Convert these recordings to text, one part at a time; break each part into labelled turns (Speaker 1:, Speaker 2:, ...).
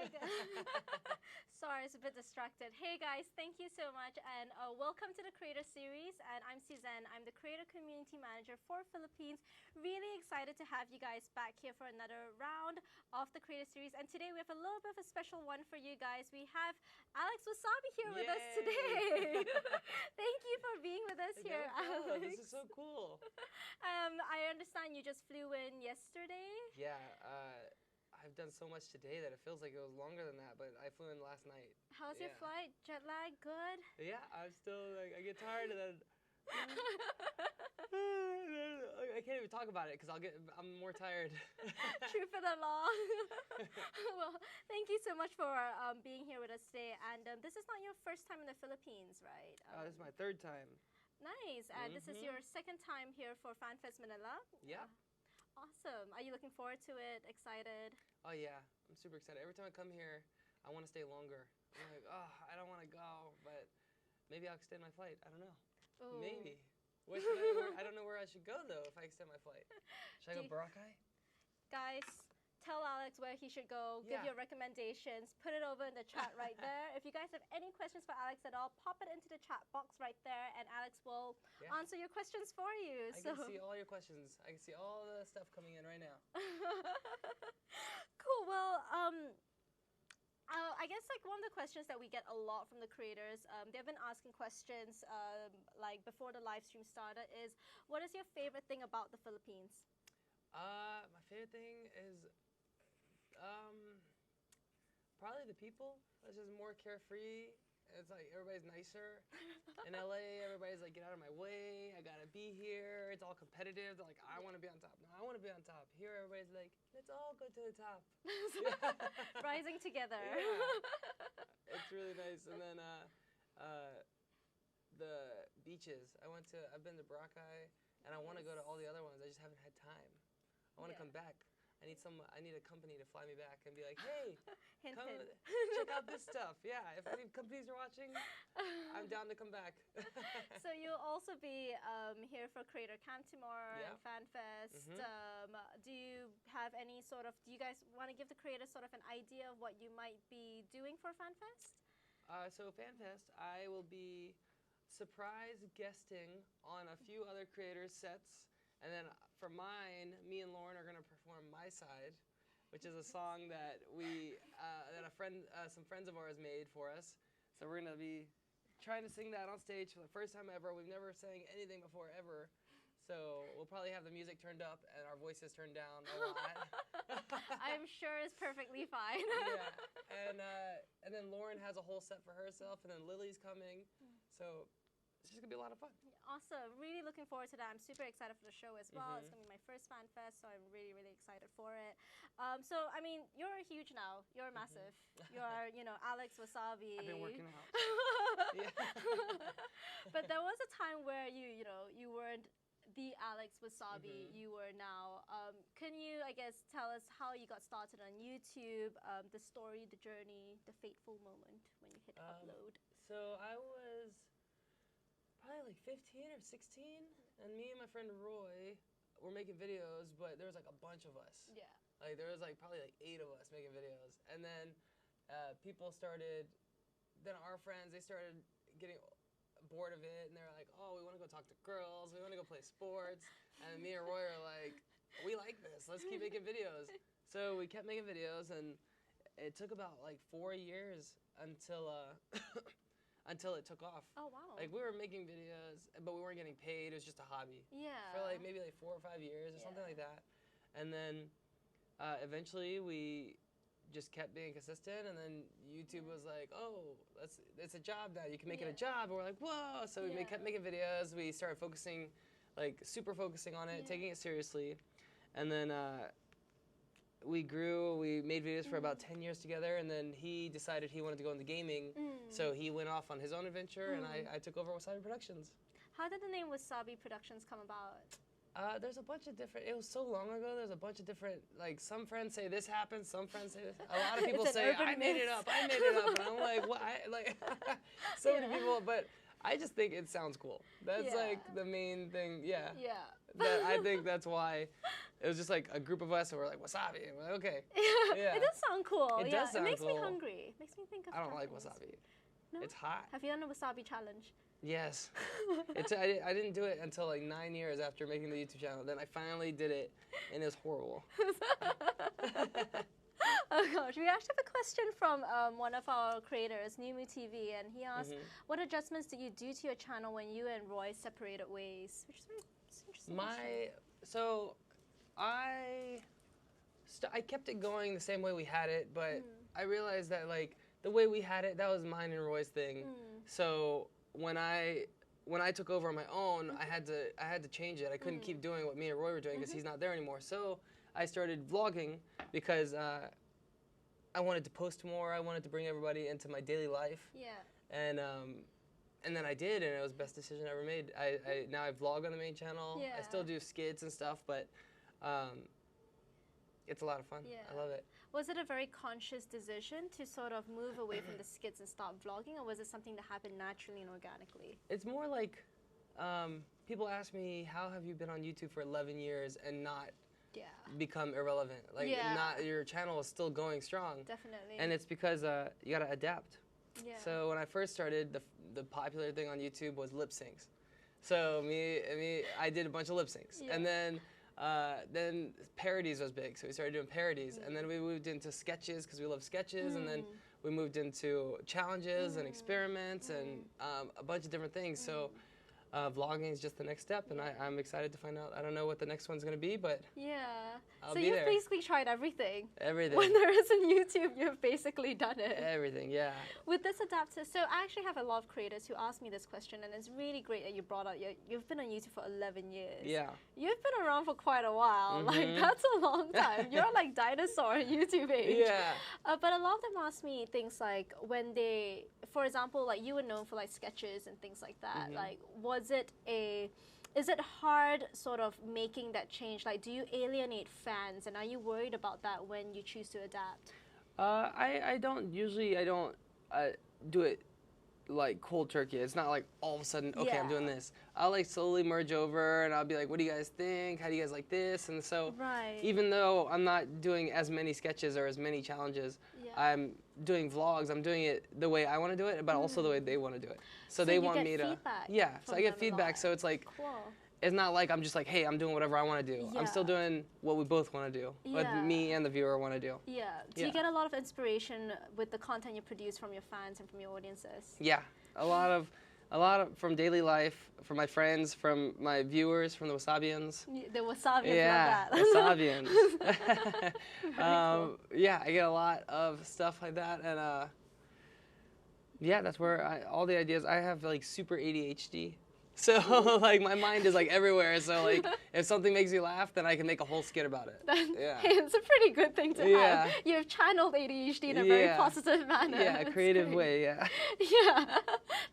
Speaker 1: my god. Sorry, I was a bit distracted. Hey guys, thank you so much, and welcome to the Creator Series. And I'm Su-Zen. I'm the Creator Community Manager for Philippines. Really excited to have you guys back here for another round of the Creator Series. And today we have a little bit of a special one for you guys. We have Alex Wassabi here with us today. Thank you for being with us here, Alex.
Speaker 2: This is so cool.
Speaker 1: I understand you just flew in yesterday.
Speaker 2: Yeah, I've done so much today that it feels like it was longer than that, but I flew in last night.
Speaker 1: How's your flight? Jet lag? Good?
Speaker 2: Yeah, I'm still, like, I get tired and then I can't even talk about it because I'm more tired.
Speaker 1: True for the long. Well, thank you so much for being here with us today. And this is not your first time in the Philippines, right?
Speaker 2: This is my third time.
Speaker 1: Nice. And this is your second time here for FanFest Manila?
Speaker 2: Yeah.
Speaker 1: Awesome. Are you looking forward to it? Excited?
Speaker 2: Oh yeah, I'm super excited. Every time I come here, I want to stay longer. I'm like, oh, I don't want to go, but maybe I'll extend my flight. I don't know.
Speaker 1: Ooh.
Speaker 2: Maybe. I don't know where I should go though if I extend my flight. Should I go Boracay?
Speaker 1: Guys, tell Alex where he should go. Give your recommendations. Put it over in the chat right there. If you guys have any questions for Alex at all, pop it into the chat box right there, and Alex will answer your questions for you.
Speaker 2: I can see all your questions. I can see all the stuff coming in right now.
Speaker 1: Cool. Well, I guess like one of the questions that we get a lot from the creators, they've been asking questions like before the live stream started is, what is your favorite thing about the Philippines?
Speaker 2: My favorite thing is probably the people. It's just more carefree. It's like everybody's nicer. In LA, everybody's like, get out of my way. I gotta be here. It's all competitive. They're like, I want to be on top. No, I want to be on top. Here, everybody's like, let's all go to the top.
Speaker 1: Rising together.
Speaker 2: Yeah. It's really nice. And then the beaches. I've been to Boracay, and I want to go to all the other ones. I just haven't had time. I want to come back. I need a company to fly me back and be like, hey, come check out this stuff. Yeah, if any companies are watching, I'm down to come back.
Speaker 1: So you'll also be here for Creator Camp tomorrow and FanFest. Do you have any sort of, do you guys want to give the creators sort of an idea of what you might be doing for FanFest?
Speaker 2: So FanFest, I will be surprise guesting on a few other creators' sets. And then for mine, me and Lauren are going to perform My Side, which is a song that some friends of ours made for us. So we're going to be trying to sing that on stage for the first time ever. We've never sang anything before ever. So we'll probably have the music turned up and our voices turned down a lot.
Speaker 1: I'm sure it's perfectly fine.
Speaker 2: Yeah. And then Lauren has a whole set for herself, and then Lily's coming. So it's just going to be a lot of fun.
Speaker 1: Awesome. Really looking forward to that. I'm super excited for the show as well. It's going to be my first FanFest, so I'm really, really excited for it. So, I mean, you're huge now. You're massive. You're, Alex Wassabi.
Speaker 2: I've been working out.
Speaker 1: But there was a time where you weren't the Alex Wassabi you were now. Can you, I guess, tell us how you got started on YouTube, the story, the journey, the fateful moment when you hit upload?
Speaker 2: So I was probably like 15 or 16, and me and my friend Roy were making videos, but there was like a bunch of us.
Speaker 1: Yeah.
Speaker 2: Like there was like probably like 8 of us making videos, and then people started, then our friends, they started getting bored of it, and they were like, oh, we want to go talk to girls, we want to go play sports, and me and Roy are like, we like this, let's keep making videos. So we kept making videos, and it took about like 4 years until until it took off.
Speaker 1: Oh, wow.
Speaker 2: Like, we were making videos, but we weren't getting paid. It was just a hobby.
Speaker 1: Yeah.
Speaker 2: For, like, maybe, like, 4 or 5 years or something like that. And then, eventually, we just kept being consistent, and then YouTube was like, oh, it's a job now. You can make it a job. And we're like, whoa. So we kept making videos. We started focusing, like, super focusing on it, taking it seriously. And then, we grew, we made videos for about 10 years together, and then he decided he wanted to go into gaming, so he went off on his own adventure, and I took over Wasabi Productions.
Speaker 1: How did the name Wasabi Productions come about?
Speaker 2: There's a bunch of different, it was so long ago, there's a bunch of different, like, some friends say this happened, some friends say this. A lot of people say, I made it up, and I'm like, what? So many people, but I just think it sounds cool. That's like the main thing, Yeah. that I think that's why it was just like a group of us and we're like wasabi and we're like okay.
Speaker 1: Yeah. It does sound cool.
Speaker 2: It does sound
Speaker 1: It makes
Speaker 2: cool.
Speaker 1: me hungry. It makes me think of
Speaker 2: I don't like
Speaker 1: toppings.
Speaker 2: wasabi.
Speaker 1: No?
Speaker 2: It's hot.
Speaker 1: Have you done a wasabi challenge?
Speaker 2: Yes. I didn't do it until like 9 years after making the YouTube channel. Then I finally did it, and it was horrible.
Speaker 1: Oh gosh, we actually have a question from one of our creators, Numu TV, and he asked, "What adjustments did you do to your channel when you and Roy separated ways?" Which is very interesting.
Speaker 2: I kept it going the same way we had it, but I realized that like the way we had it, that was mine and Roy's thing. So when I took over on my own, I had to change it. I couldn't keep doing what me and Roy were doing because he's not there anymore. So I started vlogging because I wanted to post more. I wanted to bring everybody into my daily life.
Speaker 1: Yeah.
Speaker 2: And then I did, and it was the best decision I ever made. Now I vlog on the main channel.
Speaker 1: Yeah.
Speaker 2: I still do skits and stuff, but it's a lot of fun.
Speaker 1: Yeah.
Speaker 2: I love it.
Speaker 1: Was it a very conscious decision to sort of move away from the skits and start vlogging, or was it something that happened naturally and organically?
Speaker 2: It's more like people ask me, how have you been on YouTube for 11 years and not become irrelevant? Like, your channel is still going strong.
Speaker 1: Definitely.
Speaker 2: And it's because you gotta adapt.
Speaker 1: Yeah.
Speaker 2: So when I first started, the popular thing on YouTube was lip syncs. So I did a bunch of lip syncs, and then parodies was big. So we started doing parodies, and then we moved into sketches because we love sketches, and then we moved into challenges and experiments and a bunch of different things. So vlogging is just the next step, and I'm excited to find out. I don't know what the next one's going to be, but I'll
Speaker 1: so
Speaker 2: be
Speaker 1: you've
Speaker 2: there.
Speaker 1: basically tried everything.
Speaker 2: Everything.
Speaker 1: When there is a YouTube, you've basically done it.
Speaker 2: Everything, yeah.
Speaker 1: With this adapter, so I actually have a lot of creators who ask me this question, and it's really great that you brought out, you've been on YouTube for 11 years.
Speaker 2: Yeah.
Speaker 1: You've been around for quite a while. Like, that's a long time. You're like dinosaur YouTube age.
Speaker 2: Yeah.
Speaker 1: But a lot of them ask me things like when they, for example, like you were known for like sketches and things like that. Like, is it hard sort of making that change? Like, do you alienate fans, and are you worried about that when you choose to adapt?
Speaker 2: I don't do it like cold turkey. It's not like all of a sudden, okay, I'm doing this. I'll like slowly merge over, and I'll be like, what do you guys think? How do you guys like this? And so even though I'm not doing as many sketches or as many challenges, I'm doing vlogs. I'm doing it the way I want to do it, but also the way they want to do it. So they want me to, so I get feedback. So it's like, it's not like I'm just like, hey, I'm doing whatever I want to do. I'm still doing what we both want to do, what me and the viewer want to do.
Speaker 1: Yeah. Do you get a lot of inspiration with the content you produce from your fans and from your audiences?
Speaker 2: Yeah, a lot of from daily life, from my friends, from my viewers, from the Wasabians.
Speaker 1: The Wasabians,
Speaker 2: yeah,
Speaker 1: love that.
Speaker 2: Wasabians.
Speaker 1: Cool.
Speaker 2: Yeah, I get a lot of stuff like that, and yeah, that's where all the ideas. I have like super ADHD. So like my mind is like everywhere. So like if something makes me laugh, then I can make a whole skit about it. Yeah.
Speaker 1: It's a pretty good thing to have. You've channeled ADHD in a very positive manner.
Speaker 2: Yeah, a creative way, yeah.
Speaker 1: Yeah,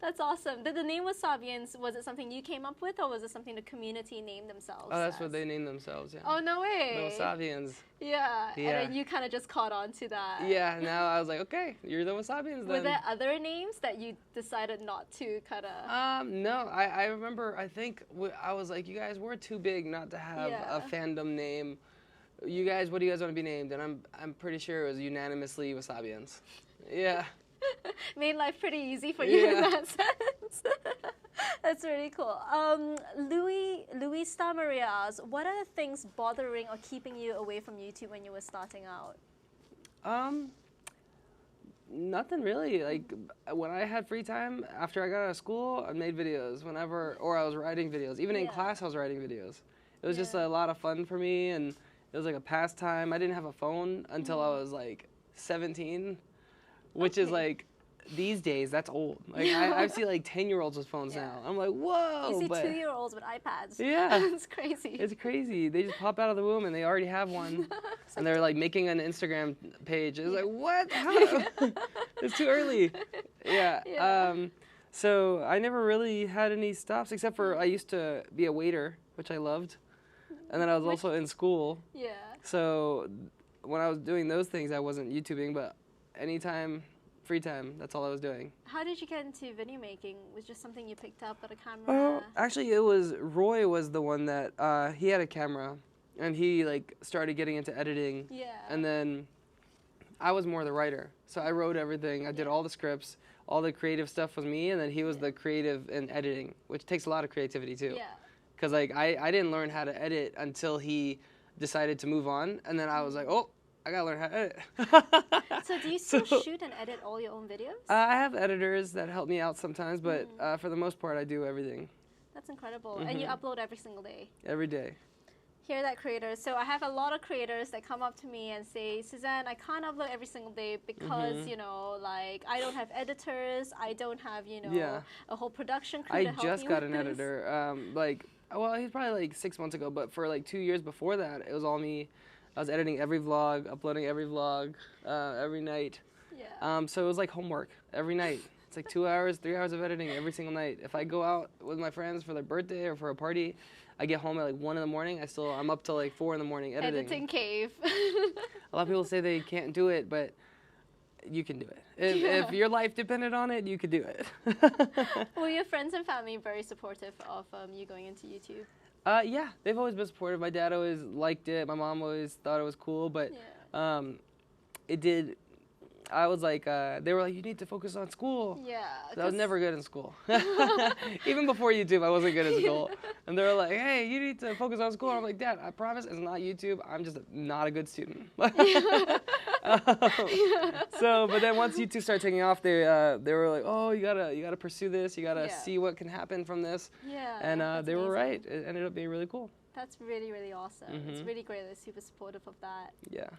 Speaker 1: that's awesome. Did the name Wasabians, was it something you came up with, or was it something the community named themselves?
Speaker 2: Oh, that's what they named themselves, yeah.
Speaker 1: Oh, no way.
Speaker 2: The Wasabians.
Speaker 1: Yeah, and then you kind of just caught on to that.
Speaker 2: Yeah, now I was like, okay, you're the Wasabians then.
Speaker 1: Were there other names that you decided not to kind of...
Speaker 2: No, I remember, I think, I was like, you guys, we're too big not to have a fandom name. You guys, what do you guys want to be named? And I'm pretty sure it was unanimously Wasabians. Yeah.
Speaker 1: Made life pretty easy for you in that sense. That's really cool. Luis Maria asks, what are the things bothering or keeping you away from YouTube when you were starting out?
Speaker 2: Nothing really. Like when I had free time after I got out of school, I made videos or I was writing videos. Even in class, I was writing videos. It was just a lot of fun for me, and it was like a pastime. I didn't have a phone until I was like 17, which is like, these days, that's old. Like I see like 10-year-olds with phones now. I'm like, whoa.
Speaker 1: You see 2-year-olds with iPads.
Speaker 2: Yeah.
Speaker 1: It's crazy.
Speaker 2: It's crazy. They just pop out of the womb and they already have one. And they're like making an Instagram page. It's like, what? How? It's too early. Yeah. So I never really had any stops except for I used to be a waiter, which I loved. And then I was also in school. Yeah. So when I was doing those things, I wasn't YouTubing, but anytime free time. That's all I was doing.
Speaker 1: How did you get into video making? Was it just something you picked up at a camera?
Speaker 2: Actually, it was Roy was the one that he had a camera, and he like started getting into editing.
Speaker 1: Yeah.
Speaker 2: And then I was more the writer, so I wrote everything. I did all the scripts. All the creative stuff was me, and then he was the creative in editing, which takes a lot of creativity too.
Speaker 1: Yeah.
Speaker 2: Because like I didn't learn how to edit until he decided to move on, and then I was like, oh, I gotta learn how to edit.
Speaker 1: So do you still shoot and edit all your own videos?
Speaker 2: I have editors that help me out sometimes, but for the most part, I do everything.
Speaker 1: That's incredible. And you upload every single day?
Speaker 2: Every day.
Speaker 1: Hear that, creators. So I have a lot of creators that come up to me and say, Su-Zen, I can't upload every single day because, you know, like, I don't have editors, I don't have, you know, a whole production crew to help me
Speaker 2: I just got an
Speaker 1: with
Speaker 2: editor, well, he's probably like 6 months ago, but for like 2 years before that, it was all me. I was editing every vlog, uploading every vlog, every night.
Speaker 1: Yeah.
Speaker 2: So it was like homework every night. It's like 2 hours, 3 hours of editing every single night. If I go out with my friends for their birthday or for a party, I get home at like 1 in the morning. I'm up till like 4 in the morning editing.
Speaker 1: Editing cave.
Speaker 2: A lot of people say they can't do it, but you can do it. If your life depended on it, you could do it.
Speaker 1: Were your friends and family very supportive of you going into YouTube?
Speaker 2: Yeah, they've always been supportive. My dad always liked it. My mom always thought it was cool, but I was like, they were like, you need to focus on school.
Speaker 1: Yeah.
Speaker 2: I was never good in school. Even before YouTube, I wasn't good at school. And they were like, hey, you need to focus on school. And I'm like, Dad, I promise it's not YouTube. I'm just not a good student. But then once YouTube started taking off, they were like, oh, you gotta pursue this. You gotta see what can happen from this.
Speaker 1: Yeah.
Speaker 2: And they were right. It ended up being really cool.
Speaker 1: That's really, really awesome. It's really great. They're super supportive of that.
Speaker 2: Yeah.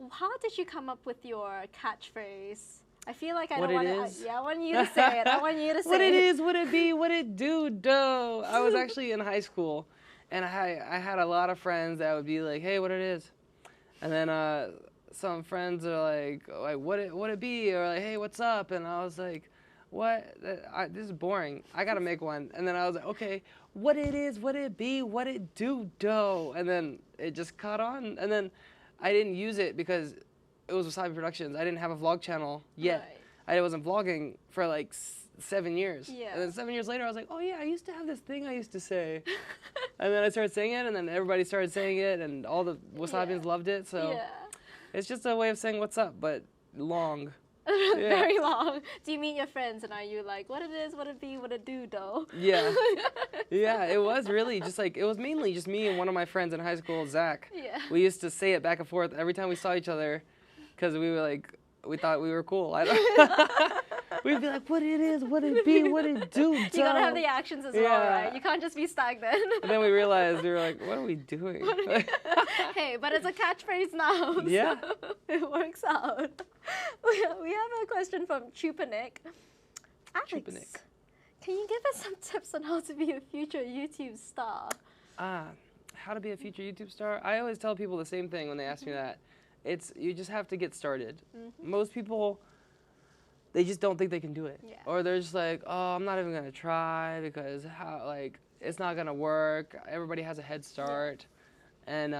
Speaker 1: How did you come up with your catchphrase? I feel like I
Speaker 2: what
Speaker 1: don't want to. I want you to say it. I want you to say
Speaker 2: what it is, what it be, what it do, doe. I was actually in high school, and I had a lot of friends that would be like, hey, what it is, and then some friends are like what it be, or like, hey, what's up, and I was like, what? This is boring. I gotta make one, and then I was like, okay, what it is, what it be, what it do, doe, and then it just caught on, and then I didn't use it because it was Wasabi Productions. I didn't have a vlog channel yet. Right. I wasn't vlogging for like 7 years. Yeah. And then 7 years later, I was like, oh yeah, I used to have this thing I used to say. And then I started saying it, and then everybody started saying it, and all the Wasabians loved it. So it's just a way of saying what's up, but long.
Speaker 1: Very long. Do you meet your friends, and are you like, what it is, what it be, what it do, though?
Speaker 2: Yeah. Yeah, it was really just like, it was mainly just me and one of my friends in high school, Zach. Yeah. We used to say it back and forth every time we saw each other, because we were like, we thought we were cool. We'd be like, what it is, what it be, what it do,
Speaker 1: You gotta have the actions as well, right? You can't just be stagnant.
Speaker 2: And then we realized, we were like, what are we doing?
Speaker 1: Hey, but it's a catchphrase now.
Speaker 2: Yeah.
Speaker 1: So it works out. We have a question from Chupanik. Alex, can you give us some tips on how to be a future YouTube star?
Speaker 2: How to be a future YouTube star? I always tell people the same thing when they ask me that. You just have to get started. Most people, they just don't think they can do it. Yeah. Or they're just like, oh, I'm not even gonna try because it's not gonna work. Everybody has a head start. And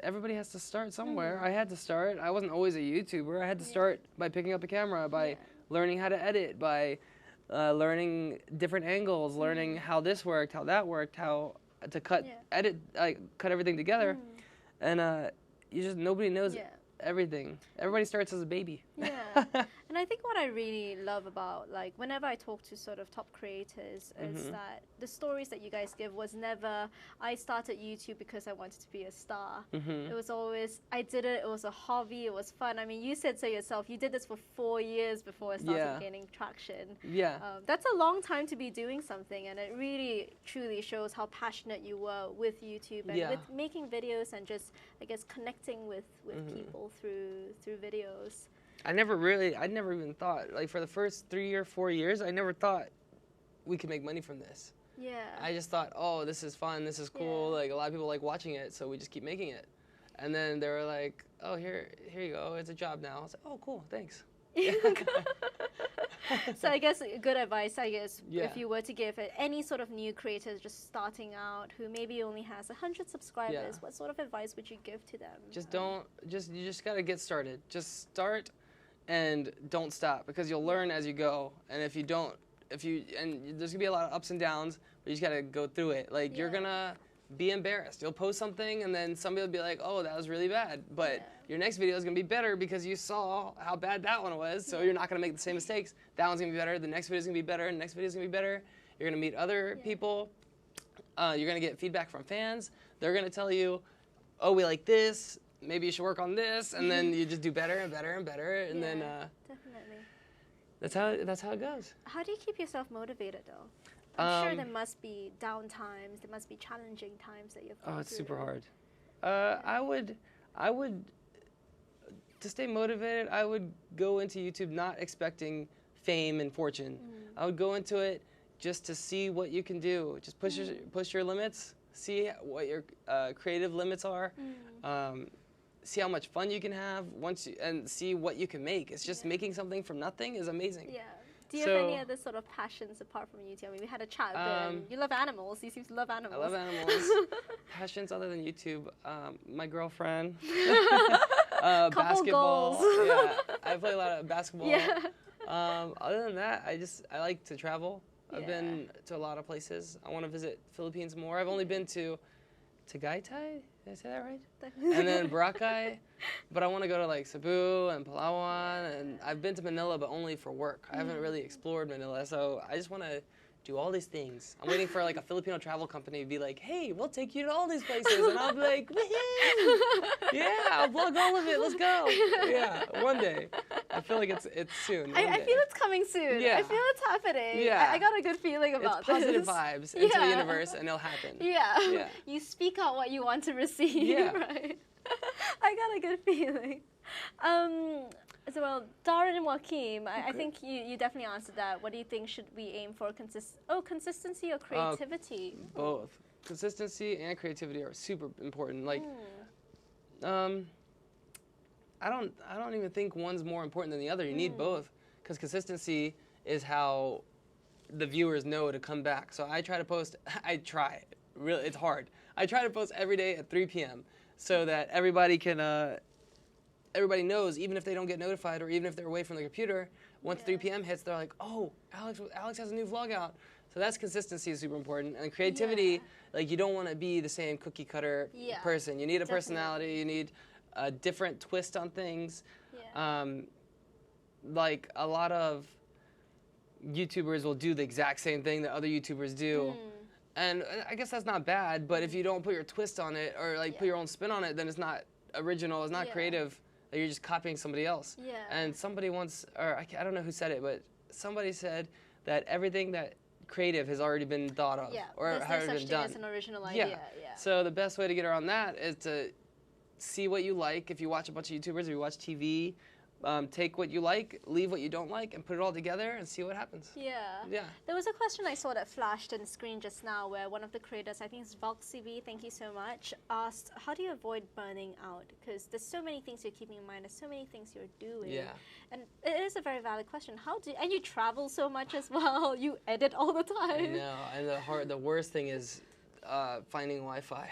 Speaker 2: everybody has to start somewhere. I had to start. I wasn't always a YouTuber. I had to start by picking up a camera, by learning how to edit, by learning different angles, learning how this worked, how that worked, how to cut everything together. And nobody knows everything. Everybody starts as a baby.
Speaker 1: Yeah. And I think what I really love about, like, whenever I talk to sort of top creators is that the stories that you guys give was never, I started YouTube because I wanted to be a star. It was always, I did it, it was a hobby, it was fun. I mean, you said so yourself, you did this for 4 years before it started gaining traction. Yeah. That's a long time to be doing something, and it really, truly shows how passionate you were with YouTube and with making videos and just, I guess, connecting with people through videos.
Speaker 2: I never even thought, like, for the first 3 or 4 years, I never thought we could make money from this. Yeah. I just thought, oh, this is fun, this is cool, like, a lot of people like watching it, so we just keep making it. And then they were like, oh, here you go, it's a job now. I was like, oh, cool, thanks.
Speaker 1: So I guess good advice, if you were to give any sort of new creators just starting out who maybe only has 100 subscribers, what sort of advice would you give to them?
Speaker 2: You just gotta get started. Just start and don't stop, because you'll learn as you go. And if you don't, and there's gonna be a lot of ups and downs, but you just gotta go through it. Like you're gonna be embarrassed. You'll post something and then somebody will be like, oh, that was really bad. But your next video is gonna be better because you saw how bad that one was. So you're not gonna make the same mistakes. That one's gonna be better. The next video is gonna be better. The next video is gonna be better. You're gonna meet other people. You're gonna get feedback from fans. They're gonna tell you, oh, we like this. Maybe you should work on this. And then you just do better and better and better. And then
Speaker 1: definitely.
Speaker 2: That's how it goes.
Speaker 1: How do you keep yourself motivated though? I'm sure there must be down times, there must be challenging times that you've gone
Speaker 2: Oh, it's
Speaker 1: through.
Speaker 2: super hard. I would, to stay motivated, I would go into YouTube not expecting fame and fortune. I would go into it just to see what you can do. Just push your limits, see what your creative limits are, see how much fun you can have and see what you can make. It's just making something from nothing is amazing.
Speaker 1: Yeah. Do you have any other sort of passions apart from YouTube? I mean, we had a chat, but you love animals. You seem to love animals.
Speaker 2: I love animals. Passions other than YouTube, my girlfriend, basketball.
Speaker 1: Goals.
Speaker 2: Yeah, I play a lot of basketball. Other than that, I like to travel. I've been to a lot of places. I want to visit Philippines more. I've only been to Tagaytay. Did I say that right? And then Boracay. But I want to go to like Cebu and Palawan, and I've been to Manila, but only for work. I haven't really explored Manila, so I just want to do all these things. I'm waiting for like a Filipino travel company to be like, hey, we'll take you to all these places, and I'll be like, woohoo! Yeah, I'll vlog all of it. Let's go. Yeah, one day. I feel like it's soon.
Speaker 1: I feel it's coming soon.
Speaker 2: Yeah.
Speaker 1: I feel it's happening.
Speaker 2: Yeah.
Speaker 1: I got a good feeling about
Speaker 2: it's positive
Speaker 1: this.
Speaker 2: vibes into the universe, and it'll happen.
Speaker 1: Yeah. You speak out what you want to receive.
Speaker 2: Yeah.
Speaker 1: Right. I got a good feeling. So, well, Darren and Joaquim, I think you definitely answered that. What do you think should we aim for? Consistency or creativity?
Speaker 2: Both. Consistency and creativity are super important. Like, I don't even think one's more important than the other. You need both, because consistency is how the viewers know to come back. So I try to post. Really, it's hard. I try to post every day at 3 p.m. so that everybody can. Everybody knows, even if they don't get notified or even if they're away from the computer, once 3 p.m. hits, they're like, oh, Alex has a new vlog out. So that's consistency is super important. And creativity, like you don't want to be the same cookie cutter person. You need a personality. You need a different twist on things. Like a lot of YouTubers will do the exact same thing that other YouTubers do. And I guess that's not bad, but if you don't put your twist on it or like put your own spin on it, then it's not original, it's not creative. Like you're just copying somebody else. And somebody once, or I don't know who said it, but somebody said that everything that creative has already been thought of or
Speaker 1: there's
Speaker 2: has
Speaker 1: no
Speaker 2: been
Speaker 1: such
Speaker 2: done.
Speaker 1: thing as an original idea.
Speaker 2: So the best way to get around that is to see what you like. If you watch a bunch of YouTubers, or you watch TV, take what you like, leave what you don't like, and put it all together and see what happens. Yeah.
Speaker 1: There was a question I saw that flashed on the screen just now where one of the creators, I think it's Voxy, thank you so much, asked, how do you avoid burning out? Because there's so many things you're keeping in mind, there's so many things you're doing. And it is a very valid question. And you travel so much as well, you edit all the time.
Speaker 2: I know, and the worst thing is finding Wi-Fi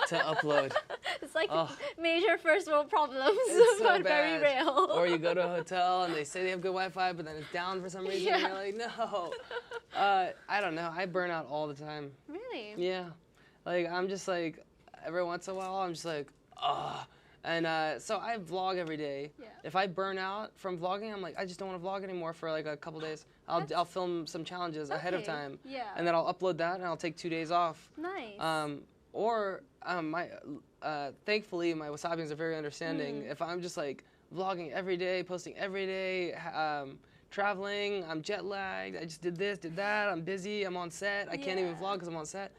Speaker 2: to upload.
Speaker 1: It's like major first world problems,
Speaker 2: it's so
Speaker 1: but
Speaker 2: bad.
Speaker 1: very real.
Speaker 2: Or you go to a hotel and they say they have good Wi-Fi, but then it's down for some reason, and you're like, no. I don't know. I burn out all the time.
Speaker 1: Really?
Speaker 2: Yeah. Like, I'm just like, every once in a while, I'm just like, And so I vlog every day. If I burn out from vlogging, I'm like, I just don't want to vlog anymore for like a couple days. I'll film some challenges ahead of time. And then I'll upload that and I'll take 2 days off.
Speaker 1: Nice.
Speaker 2: Thankfully, my Wasabians are very understanding. If I'm just like vlogging every day, posting every day, traveling, I'm jet lagged, I just did this, did that, I'm busy, I'm on set, I can't even vlog because I'm on set.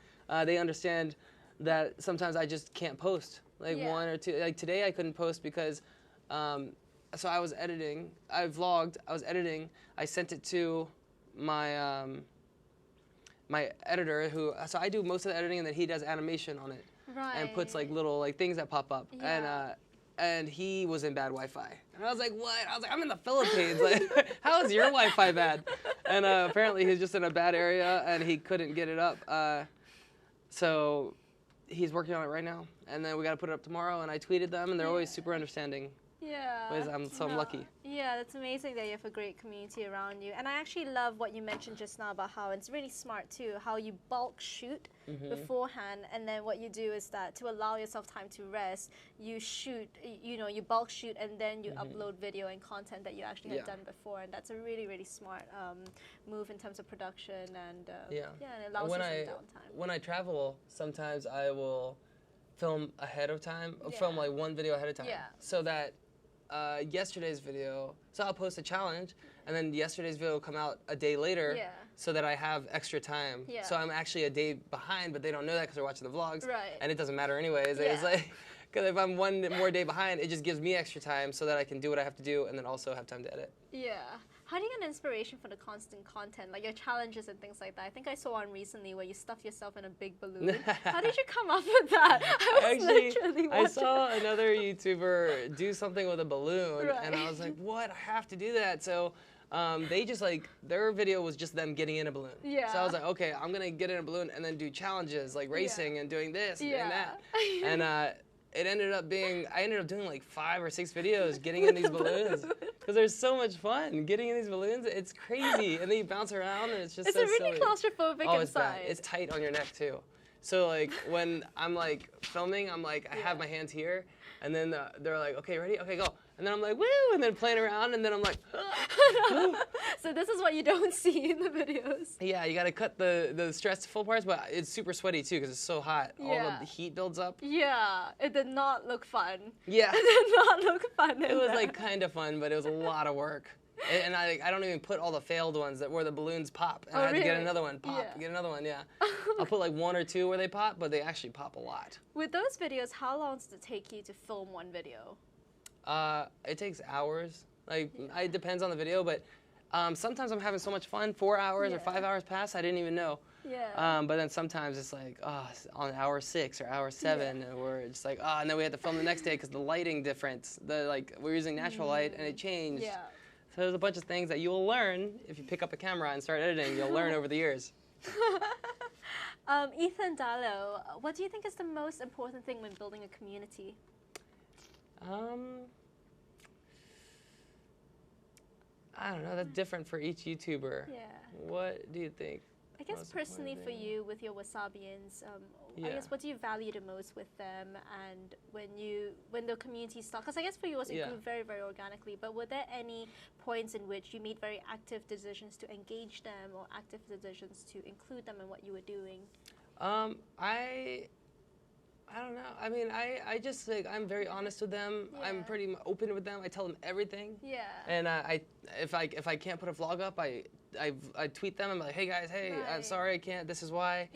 Speaker 2: They understand that sometimes I just can't post. Like 1 or 2, like today I couldn't post because, so I was editing, I vlogged, I was editing, I sent it to my, my editor so I do most of the editing and then he does animation on it. And puts like little like things that pop up. And he was in bad Wi-Fi. And I was like, what? I was like, I'm in the Philippines. Like, how is your Wi-Fi bad? And apparently he's just in a bad area and he couldn't get it up. So he's working on it right now. And then we got to put it up tomorrow. And I tweeted them and they're always super understanding.
Speaker 1: Yeah.
Speaker 2: I'm lucky.
Speaker 1: Yeah, that's amazing that you have a great community around you. And I actually love what you mentioned just now about how it's really smart too, how you bulk shoot beforehand, and then what you do is that to allow yourself time to rest, you shoot, you bulk shoot, and then you upload video and content that you actually had done before, and that's a really, really smart move in terms of production, and and it allows you some downtime.
Speaker 2: When I travel, sometimes I will film ahead of time, film like one video ahead of time, so that yesterday's video, so I'll post a challenge, and then yesterday's video will come out a day later, so that I have extra time. So I'm actually a day behind, but they don't know that because they're watching the vlogs, and it doesn't matter anyways. It's like, because if I'm one more day behind, it just gives me extra time so that I can do what I have to do, and then also have time to edit.
Speaker 1: Yeah. How do you get inspiration for the constant content, like your challenges and things like that? I think I saw one recently where you stuffed yourself in a big balloon. How did you come up with that?
Speaker 2: I saw another YouTuber do something with a balloon, and I was like, what? I have to do that. So they just their video was just them getting in a balloon. So I was like, okay, I'm going to get in a balloon and then do challenges like racing and doing this and doing that. And it ended up being, I ended up doing like 5 or 6 videos getting in these balloons. Because there's so much fun getting in these balloons. It's crazy. And then you bounce around and it's just so silly.
Speaker 1: It's really claustrophobic inside.
Speaker 2: It's tight on your neck too. So like when I'm like filming, I'm like, I have my hands here. And then they're like, okay, ready? Okay, go. And then I'm like, woo, and then playing around, and then I'm like,
Speaker 1: So this is what you don't see in the videos.
Speaker 2: Yeah, you gotta cut the stressful parts, but it's super sweaty too because it's so hot. All the heat builds up.
Speaker 1: Yeah, it did not look fun.
Speaker 2: Yeah.
Speaker 1: It did not look fun.
Speaker 2: It was like kind of fun, but it was a lot of work. And I don't even put all the failed ones where the balloons pop. And I had to get another one, get another one, I'll put like 1 or 2 where they pop, but they actually pop a lot.
Speaker 1: With those videos, how long does it take you to film one video?
Speaker 2: It takes hours. Like, it depends on the video, but sometimes I'm having so much fun, 4 hours or 5 hours pass, I didn't even know. But then sometimes it's like, on hour 6 or hour 7, and we're just like, and then we had to film the next day because the lighting difference. We're using natural light, and it changed. So there's a bunch of things that you will learn if you pick up a camera and start editing. You'll learn over the years.
Speaker 1: Ethan Dallo, what do you think is the most important thing when building a community?
Speaker 2: I don't know. That's different for each YouTuber. What do you think?
Speaker 1: I guess personally for you, with your Wasabians, I guess what do you value the most with them, and when the community started? Because I guess for you it grew very, very organically. But were there any points in which you made very active decisions to engage them, or active decisions to include them in what you were doing?
Speaker 2: I don't know. I mean, I just I'm very honest with them. I'm pretty open with them. I tell them everything. And if I can't put a vlog up, I tweet them. I'm like, hey guys, I'm sorry I can't. This is why.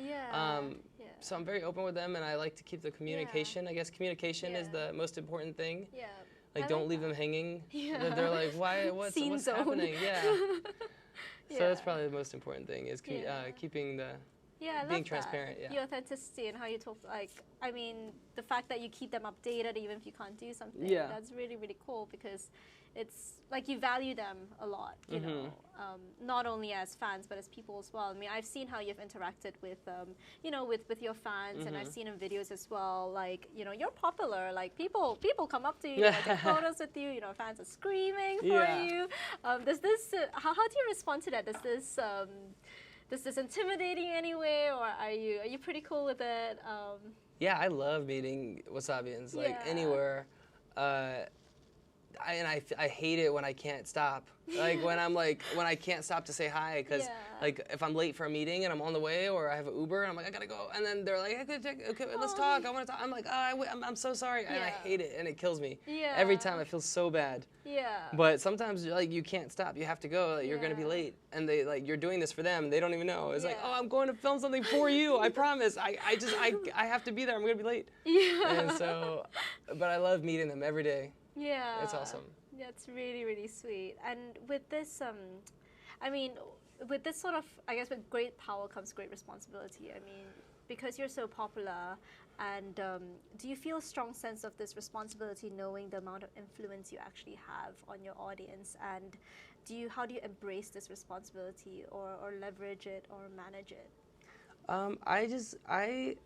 Speaker 2: So I'm very open with them, and I like to keep the communication. I guess communication is the most important thing. Like, don't leave them hanging. They're like, why? What's happening? So that's probably the most important thing is keeping the. Being transparent,
Speaker 1: the authenticity and how you talk, I mean, the fact that you keep them updated even if you can't do something, that's really, really cool, because it's like you value them a lot, you know, not only as fans but as people as well. I mean, I've seen how you've interacted with, with your fans, and I've seen in videos as well, like, you're popular, like people come up to you, take photos with you, fans are screaming for you. Does this, how do you respond to that? Does this intimidate you anyway, or are you pretty cool with it?
Speaker 2: Yeah, I love meeting Wasabians, like anywhere. I hate it when I can't stop. Like when I can't stop to say hi, because like if I'm late for a meeting and I'm on the way, or I have an Uber and I'm like, I gotta go, and then they're like, okay, let's talk. I want to talk. I'm like, I'm so sorry, and I hate it, and it kills me. Every time I feel so bad. But sometimes like you can't stop. You have to go. Like, you're gonna be late, and you're doing this for them. They don't even know. It's like, I'm going to film something for you. I promise. I have to be there. I'm gonna be late. And so, but I love meeting them every day. It's awesome.
Speaker 1: That's really, really sweet. And with this, I mean, with this sort of, I guess with great power comes great responsibility. I mean, because you're so popular, and do you feel a strong sense of this responsibility, knowing the amount of influence you actually have on your audience? And how do you embrace this responsibility, or leverage it, or manage it?
Speaker 2: I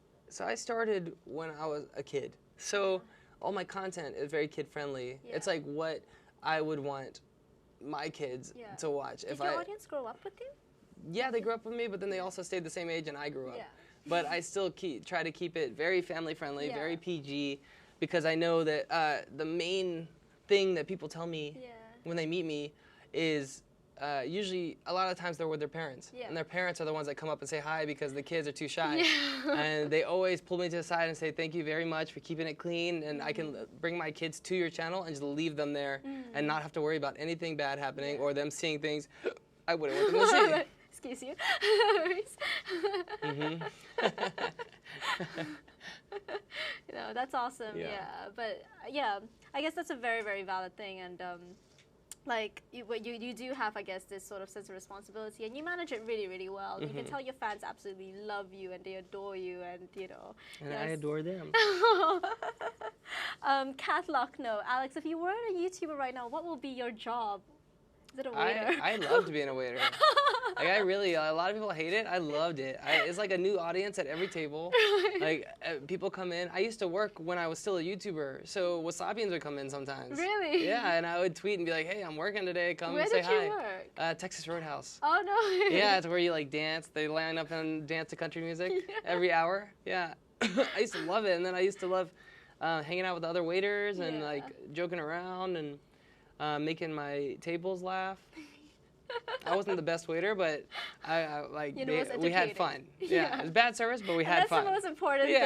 Speaker 2: started when I was a kid. So all my content is very kid-friendly.
Speaker 1: Yeah.
Speaker 2: It's like what I would want my kids to watch.
Speaker 1: Did your audience grow up with you?
Speaker 2: Yeah, they grew up with me, but then they also stayed the same age and I grew up.
Speaker 1: Yeah.
Speaker 2: But I still try to keep it very family-friendly, very PG, because I know that the main thing that people tell me when they meet me is usually a lot of times they're with their parents.
Speaker 1: Yeah.
Speaker 2: And their parents are the ones that come up and say hi because the kids are too shy. And they always pull me to the side and say, thank you very much for keeping it clean, and I can bring my kids to your channel and just leave them there and not have to worry about anything bad happening or them seeing things I wouldn't want them to see.
Speaker 1: Excuse you. You know, that's awesome. Yeah. But yeah, I guess that's a very, very valid thing. And like you do have, I guess, this sort of sense of responsibility, and you manage it really, really well. You can tell your fans absolutely love you and they adore you, and you know.
Speaker 2: And I adore them.
Speaker 1: Kat Lucknow, Alex, if you weren't a YouTuber right now, what will be your job? Is it a waiter?
Speaker 2: I loved being a waiter. Like I really, a lot of people hate it. I loved it. It's like a new audience at every table. Like people come in. I used to work when I was still a YouTuber, so Wasabians would come in sometimes.
Speaker 1: Really?
Speaker 2: Yeah, and I would tweet and be like, "Hey, I'm working today. Come say hi."
Speaker 1: Where did you work?
Speaker 2: Texas Roadhouse.
Speaker 1: Oh no.
Speaker 2: Yeah, it's where you like dance. They line up and dance to country music every hour. Yeah, I used to love it, and then I used to love hanging out with the other waiters and like joking around and making my tables laugh. I wasn't the best waiter, but I like we had fun. Yeah, it was bad service, but we had fun.
Speaker 1: That's the most important thing.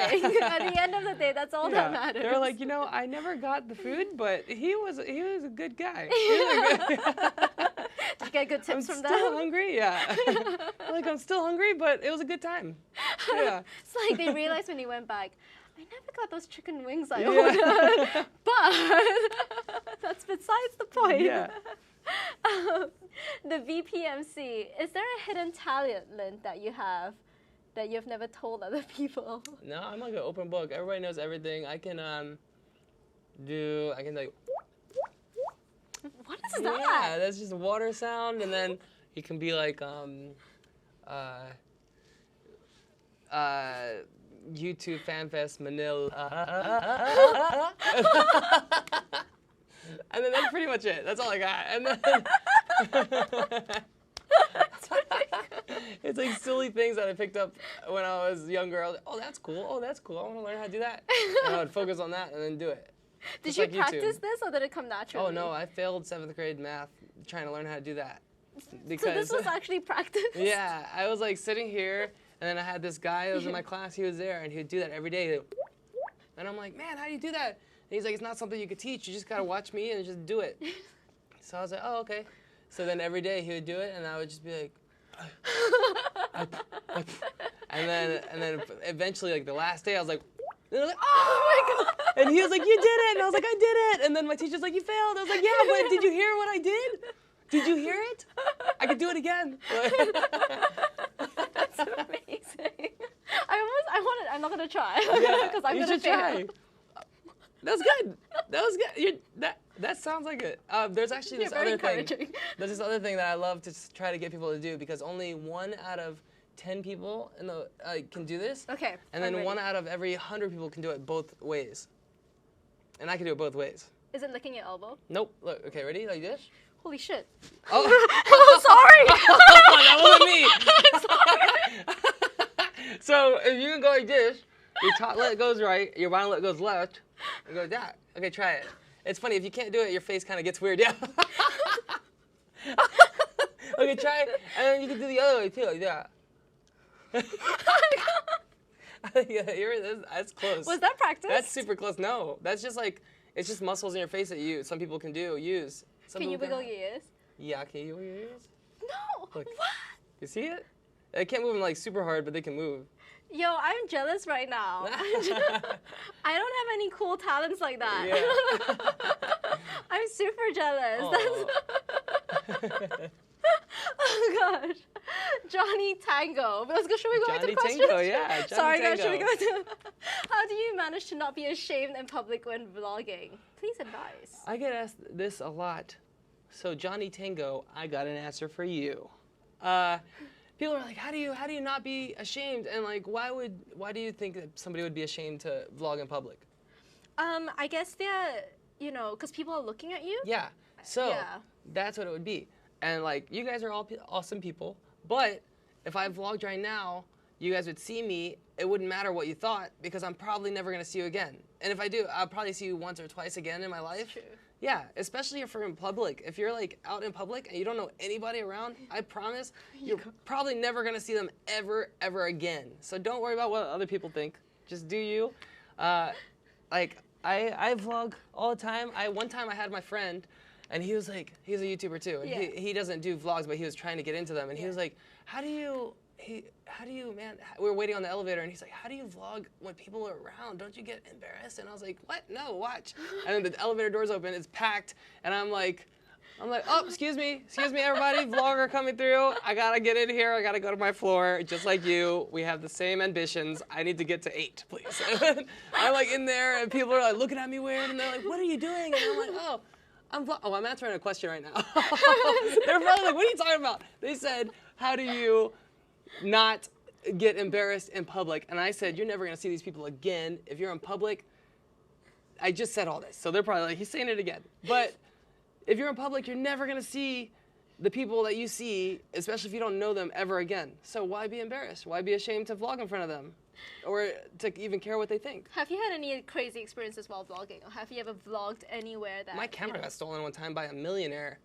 Speaker 1: At the end of the day, that's all that matters.
Speaker 2: They were like, you know, I never got the food, but he was a good guy.
Speaker 1: Did you get good tips from them?
Speaker 2: I'm still hungry. Yeah. Like I'm still hungry, but it was a good time. Yeah.
Speaker 1: It's like they realized when he went back, I never got those chicken wings I ordered, but that's besides the point.
Speaker 2: Yeah.
Speaker 1: The VPMC, is there a hidden talent that you have that you've never told other people?
Speaker 2: No, I'm like an open book. Everybody knows everything. I can like.
Speaker 1: What is that?
Speaker 2: Yeah, that's just a water sound, and then you can be like YouTube FanFest Manila. And then that's pretty much it. That's all I got. And then it's like silly things that I picked up when I was younger. I was like, oh, that's cool. Oh, that's cool. I want to learn how to do that. And I would focus on that and then do it.
Speaker 1: Did you practice this, or did it come naturally?
Speaker 2: Oh, no. I failed 7th grade math trying to learn how to do that.
Speaker 1: So this was actually practice?
Speaker 2: Yeah. I was like sitting here, and then I had this guy that was in my class. He was there, and he would do that every day. And I'm like, man, how do you do that? And he's like, it's not something you could teach. You just got to watch me and just do it. So I was like, oh, okay. So then every day he would do it, and I would just be like, and then eventually, like the last day, I was like, oh my God. And he was like, you did it. And I was like, I did it. And then my teacher's like, you failed. I was like, yeah, but did you hear what I did? Did you hear it? I could do it again.
Speaker 1: That's amazing. I'm not going to try.
Speaker 2: Yeah,
Speaker 1: because I'm
Speaker 2: you
Speaker 1: going to
Speaker 2: should
Speaker 1: fail.
Speaker 2: try. That was good. That was good. That sounds like it. There's actually this other thing. There's this other thing that I love to try to get people to do, because only 1 out of 10 people in the can do this.
Speaker 1: Okay.
Speaker 2: And then 1 out of every 100 people can do it both ways. And I can do it both ways.
Speaker 1: Is it licking your elbow?
Speaker 2: Nope. Look. Okay. Ready? Like this.
Speaker 1: Holy shit.
Speaker 2: Oh.
Speaker 1: Oh, sorry.
Speaker 2: That wasn't me. So if you can go like this, your top lip goes right, your bottom lip goes left, and go like that. Okay, try it. It's funny, if you can't do it, your face kind of gets weird. Yeah. Okay, try it, and then you can do the other way too, like that. That's close.
Speaker 1: Was that practice?
Speaker 2: That's super close. No, that's just like, it's just muscles in your face that some people can use.
Speaker 1: Can you wiggle your ears?
Speaker 2: Yeah, can you wiggle your ears?
Speaker 1: No.
Speaker 2: Look.
Speaker 1: What?
Speaker 2: You see it? They can't move them like super hard, but they can move.
Speaker 1: Yo, I'm jealous right now. I don't have any cool talents like that.
Speaker 2: Yeah.
Speaker 1: I'm super jealous. Oh gosh. Johnny Tango. Should we go into the questions?
Speaker 2: Tango, yeah. Johnny
Speaker 1: Sorry
Speaker 2: Tango.
Speaker 1: guys, should we go into... How do you manage to not be ashamed in public when vlogging? Please advise.
Speaker 2: I get asked this a lot. So Johnny Tango, I got an answer for you. People are like, how do you not be ashamed? And like, why do you think that somebody would be ashamed to vlog in public?
Speaker 1: I guess they're, you know, because people are looking at you.
Speaker 2: Yeah. So
Speaker 1: Yeah.
Speaker 2: that's what it would be. And like, you guys are all awesome people, but if I vlogged right now, you guys would see me. It wouldn't matter what you thought because I'm probably never gonna see you again. And if I do, I'll probably see you once or twice again in my life.
Speaker 1: True.
Speaker 2: Yeah, especially if you're in public. If you're like out in public and you don't know anybody around, I promise you're probably never gonna see them ever again. So don't worry about what other people think. Just do you. Like I vlog all the time. One time I had my friend, and he was like, he's a YouTuber too, and
Speaker 1: Yeah.
Speaker 2: he doesn't do vlogs, but he was trying to get into them, and he was like, how do you, man, we were waiting on the elevator, and he's like, how do you vlog when people are around? Don't you get embarrassed? And I was like, what? No, watch. And then the elevator doors open, it's packed, and I'm like, oh, excuse me, everybody, vlogger coming through. I gotta get in here, I gotta go to my floor, just like you. We have the same ambitions. I need to get to 8, please. I'm like in there, and people are like looking at me weird, and they're like, what are you doing? And I'm like, oh, I'm answering a question right now. They're probably like, what are you talking about? They said, how do you not get embarrassed in public? And I said, you're never gonna see these people again. If you're in public, I just said all this. So they're probably like, he's saying it again. But if you're in public, you're never gonna see the people that you see, especially if you don't know them ever again. So why be embarrassed? Why be ashamed to vlog in front of them? Or to even care what they think?
Speaker 1: Have you had any crazy experiences while vlogging? Or have you ever vlogged anywhere that...
Speaker 2: My camera got stolen one time by a millionaire.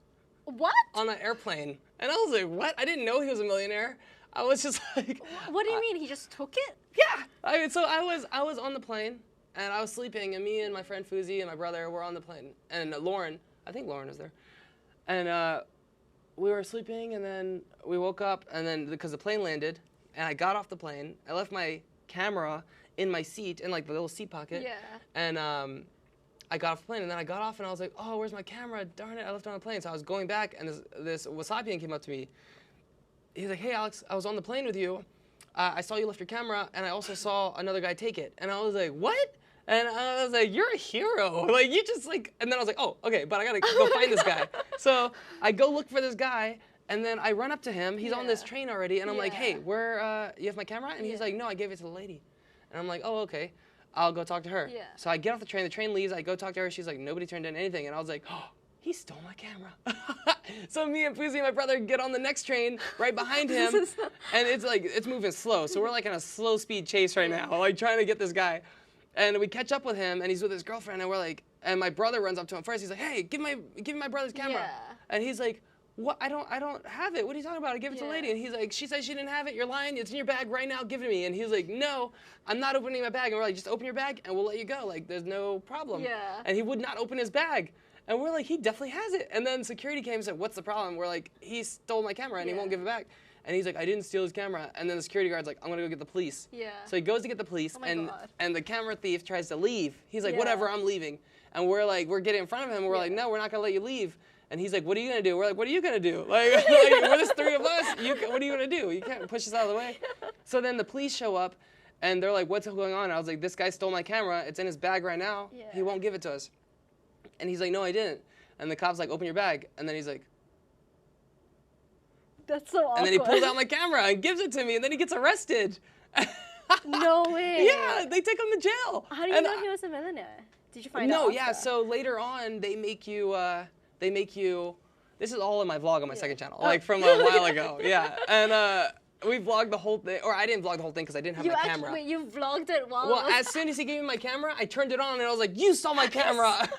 Speaker 1: What?
Speaker 2: On an airplane. And I was like, what? I didn't know he was a millionaire. I was just like...
Speaker 1: What do you mean? He just took it?
Speaker 2: Yeah. I mean, so I was on the plane, and I was sleeping, and me and my friend Fuzi and my brother were on the plane. And Lauren, I think Lauren was there. And we were sleeping, and then we woke up, and then because the plane landed, and I got off the plane, I left my camera in my seat, in like the little seat pocket.
Speaker 1: Yeah.
Speaker 2: And I got off the plane, and then I got off, and I was like, oh, where's my camera? Darn it, I left it on the plane. So I was going back, and this Wasabian came up to me. He's like, hey, Alex, I was on the plane with you. I saw you left your camera, and I also saw another guy take it. And I was like, what? And I was like, you're a hero. Like, you just like, and then I was like, oh, okay, but I gotta go find this guy. So I go look for this guy, and then I run up to him. He's on this train already, and I'm like, hey, where, you have my camera? And he's like, no, I gave it to the lady. And I'm like, oh, okay. I'll go talk to her.
Speaker 1: Yeah.
Speaker 2: So I get off the train leaves, I go talk to her, she's like, nobody turned in anything. And I was like, oh, he stole my camera. So me and Fuzi, my brother, get on the next train right behind him, and it's like, it's moving slow. So we're like in a slow speed chase right now, like trying to get this guy. And we catch up with him, and he's with his girlfriend, and we're like, and my brother runs up to him first. He's like, hey, give me my brother's camera.
Speaker 1: Yeah.
Speaker 2: And he's like, what? I don't have it. What are you talking about? I give it to the lady. And he's like, she said she didn't have it. You're lying. It's in your bag right now. Give it to me. And he's like, no, I'm not opening my bag. And we're like, just open your bag, and we'll let you go. Like, there's no problem.
Speaker 1: Yeah.
Speaker 2: And he would not open his bag. And we're like, he definitely has it. And then security came and said, what's the problem? We're like, he stole my camera, and he won't give it back. And he's like, I didn't steal his camera. And then the security guard's like, I'm going to go get the police.
Speaker 1: Yeah.
Speaker 2: So he goes to get the police,
Speaker 1: Oh my God.
Speaker 2: and the camera thief tries to leave. He's like, whatever, I'm leaving. And we're like, we're getting in front of him, and we're like, no, we're not going to let you leave. And he's like, what are you going to do? We're like, what are you going to do? Like we're just 3 of us. What are you going to do? You can't push us out of the way. So then the police show up, and they're like, what's going on? And I was like, this guy stole my camera. It's in his bag right now.
Speaker 1: Yeah.
Speaker 2: He won't give it to us. And he's like, no, I didn't. And the cop's like, open your bag. And then he's like,
Speaker 1: that's so awkward.
Speaker 2: and then he pulls out my camera and gives it to me, and then he gets arrested.
Speaker 1: No way.
Speaker 2: Yeah, they take him to jail.
Speaker 1: How do you know he was a millionaire? Did you find out?
Speaker 2: No, yeah.
Speaker 1: after?
Speaker 2: So later on, they make you. This is all in my vlog on my second channel, like from a while ago. Yeah, and we vlogged the whole thing, or I didn't vlog the whole thing because I didn't have my camera.
Speaker 1: Wait, you vlogged it while?
Speaker 2: Well, as soon as he gave me my camera, I turned it on and I was like, "You stole my camera,"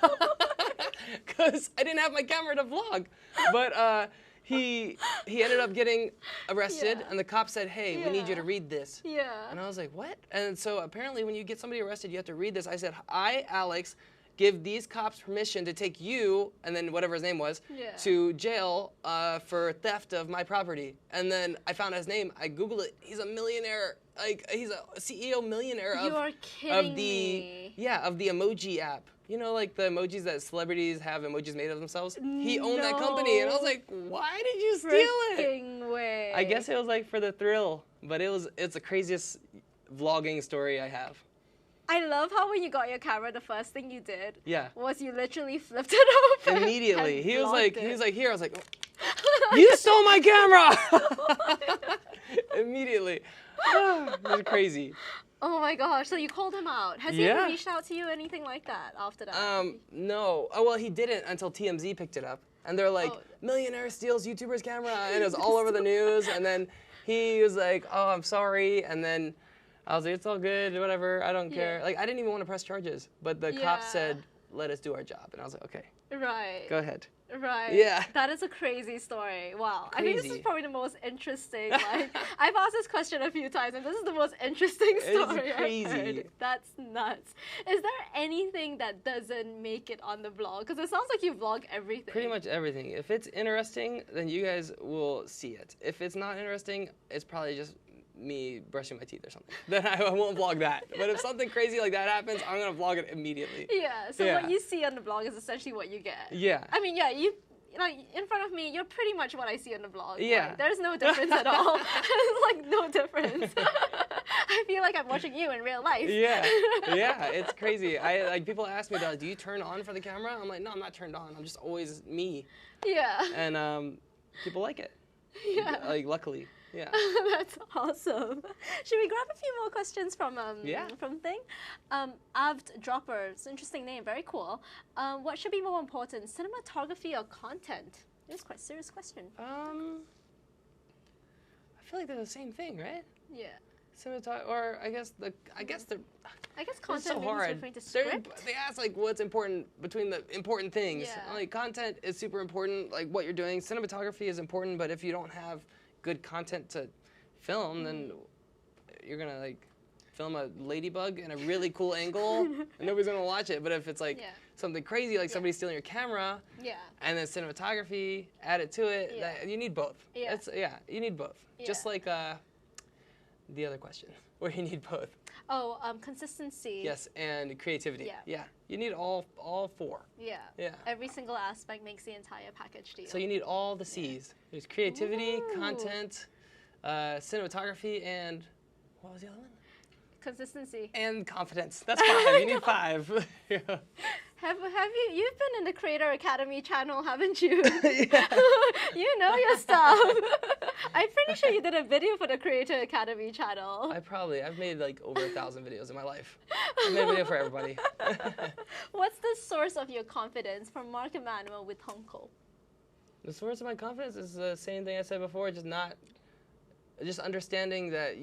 Speaker 2: because I didn't have my camera to vlog. But he ended up getting arrested, and the cop said, "Hey, we need you to read this."
Speaker 1: Yeah.
Speaker 2: And I was like, "What?" And so apparently, when you get somebody arrested, you have to read this. I said, "I, Alex, give these cops permission to take you," and then whatever his name was, to jail for theft of my property. And then I found his name. I Googled it. He's a millionaire. Like, he's a CEO millionaire of,
Speaker 1: you are kidding
Speaker 2: me. Yeah, of the emoji app. You know, like the emojis that celebrities have emojis made of themselves? He owned that company. And I was like, why did you steal it?
Speaker 1: Way.
Speaker 2: I guess it was like for the thrill. But it's the craziest vlogging story I have.
Speaker 1: I love how when you got your camera, the first thing you did was you literally flipped it open.
Speaker 2: Immediately. He was like, here. I was like, you stole my camera! Immediately. It was crazy.
Speaker 1: Oh my gosh, so you called him out. Has he
Speaker 2: Yeah.
Speaker 1: ever reached out to you, anything like that after that?
Speaker 2: No. Oh, well, he didn't until TMZ picked it up. And they're like,
Speaker 1: Oh.
Speaker 2: millionaire steals YouTuber's camera, and it was all over the news. And then he was like, oh, I'm sorry. And then I was like, it's all good, whatever, I don't care.
Speaker 1: Yeah.
Speaker 2: Like, I didn't even want to press charges, but the cops said, let us do our job. And I was like, okay,
Speaker 1: Right.
Speaker 2: go ahead.
Speaker 1: Right.
Speaker 2: Yeah.
Speaker 1: That is a crazy story. Wow. I think this is
Speaker 2: Crazy.
Speaker 1: probably the most interesting. Like, I've asked this question a few times, and this is the most interesting story I've
Speaker 2: crazy.
Speaker 1: heard. That's nuts. Is there anything that doesn't make it on the vlog? Because it sounds like you vlog everything.
Speaker 2: Pretty much everything. If it's interesting, then you guys will see it. If it's not interesting, it's probably just me brushing my teeth or something. Then I won't vlog that. But if something crazy like that happens, I'm gonna vlog it immediately.
Speaker 1: Yeah. So
Speaker 2: Yeah.
Speaker 1: what you see on the vlog is essentially what you get.
Speaker 2: Yeah.
Speaker 1: I mean, yeah, you like in front of me, you're pretty much what I see on the vlog.
Speaker 2: Yeah.
Speaker 1: Like, there's no difference at all. There's like no difference. I feel like I'm watching you in real life.
Speaker 2: Yeah, yeah, it's crazy. Like people ask me, do you turn on for the camera? I'm like, no, I'm not turned on. I'm just always me.
Speaker 1: Yeah.
Speaker 2: And people like it.
Speaker 1: Yeah.
Speaker 2: Like luckily, yeah.
Speaker 1: That's awesome. Should we grab a few more questions from from Thing? Avd Dropper, it's an interesting name, very cool. What should be more important, cinematography or content? It's quite a serious question.
Speaker 2: I feel like they're the same thing, right?
Speaker 1: Yeah.
Speaker 2: Or I guess they're.
Speaker 1: I guess
Speaker 2: It's
Speaker 1: content
Speaker 2: so
Speaker 1: maybe is
Speaker 2: hard.
Speaker 1: referring to script.
Speaker 2: They ask like what's important between the important things.
Speaker 1: Yeah.
Speaker 2: Like content is super important, like what you're doing. Cinematography is important, but if you don't have good content to film, then you're gonna like film a ladybug in a really cool angle, and nobody's gonna watch it. But if it's like something crazy, like somebody stealing your camera, and then cinematography, add it to it, you need both.
Speaker 1: Yeah.
Speaker 2: You need both.
Speaker 1: Yeah.
Speaker 2: Just like the other question, where you need both.
Speaker 1: Oh, consistency.
Speaker 2: Yes, and creativity.
Speaker 1: Yeah.
Speaker 2: You need all four.
Speaker 1: Yeah.
Speaker 2: Yeah.
Speaker 1: Every single aspect makes the entire package deal.
Speaker 2: So you need all the C's. There's creativity,
Speaker 1: Ooh.
Speaker 2: content, cinematography, and what was the other one?
Speaker 1: Consistency.
Speaker 2: And confidence. That's 5. You need 5. Yeah.
Speaker 1: Have you've been in the Creator Academy channel, haven't you?
Speaker 2: Yeah.
Speaker 1: You know your stuff. I'm pretty sure you did a video for the Creator Academy channel.
Speaker 2: I've made like over 1,000 videos in my life. I've made a video for everybody.
Speaker 1: What's the source of your confidence? From Mark Emanuel with Honko.
Speaker 2: The source of my confidence is the same thing I said before, just understanding that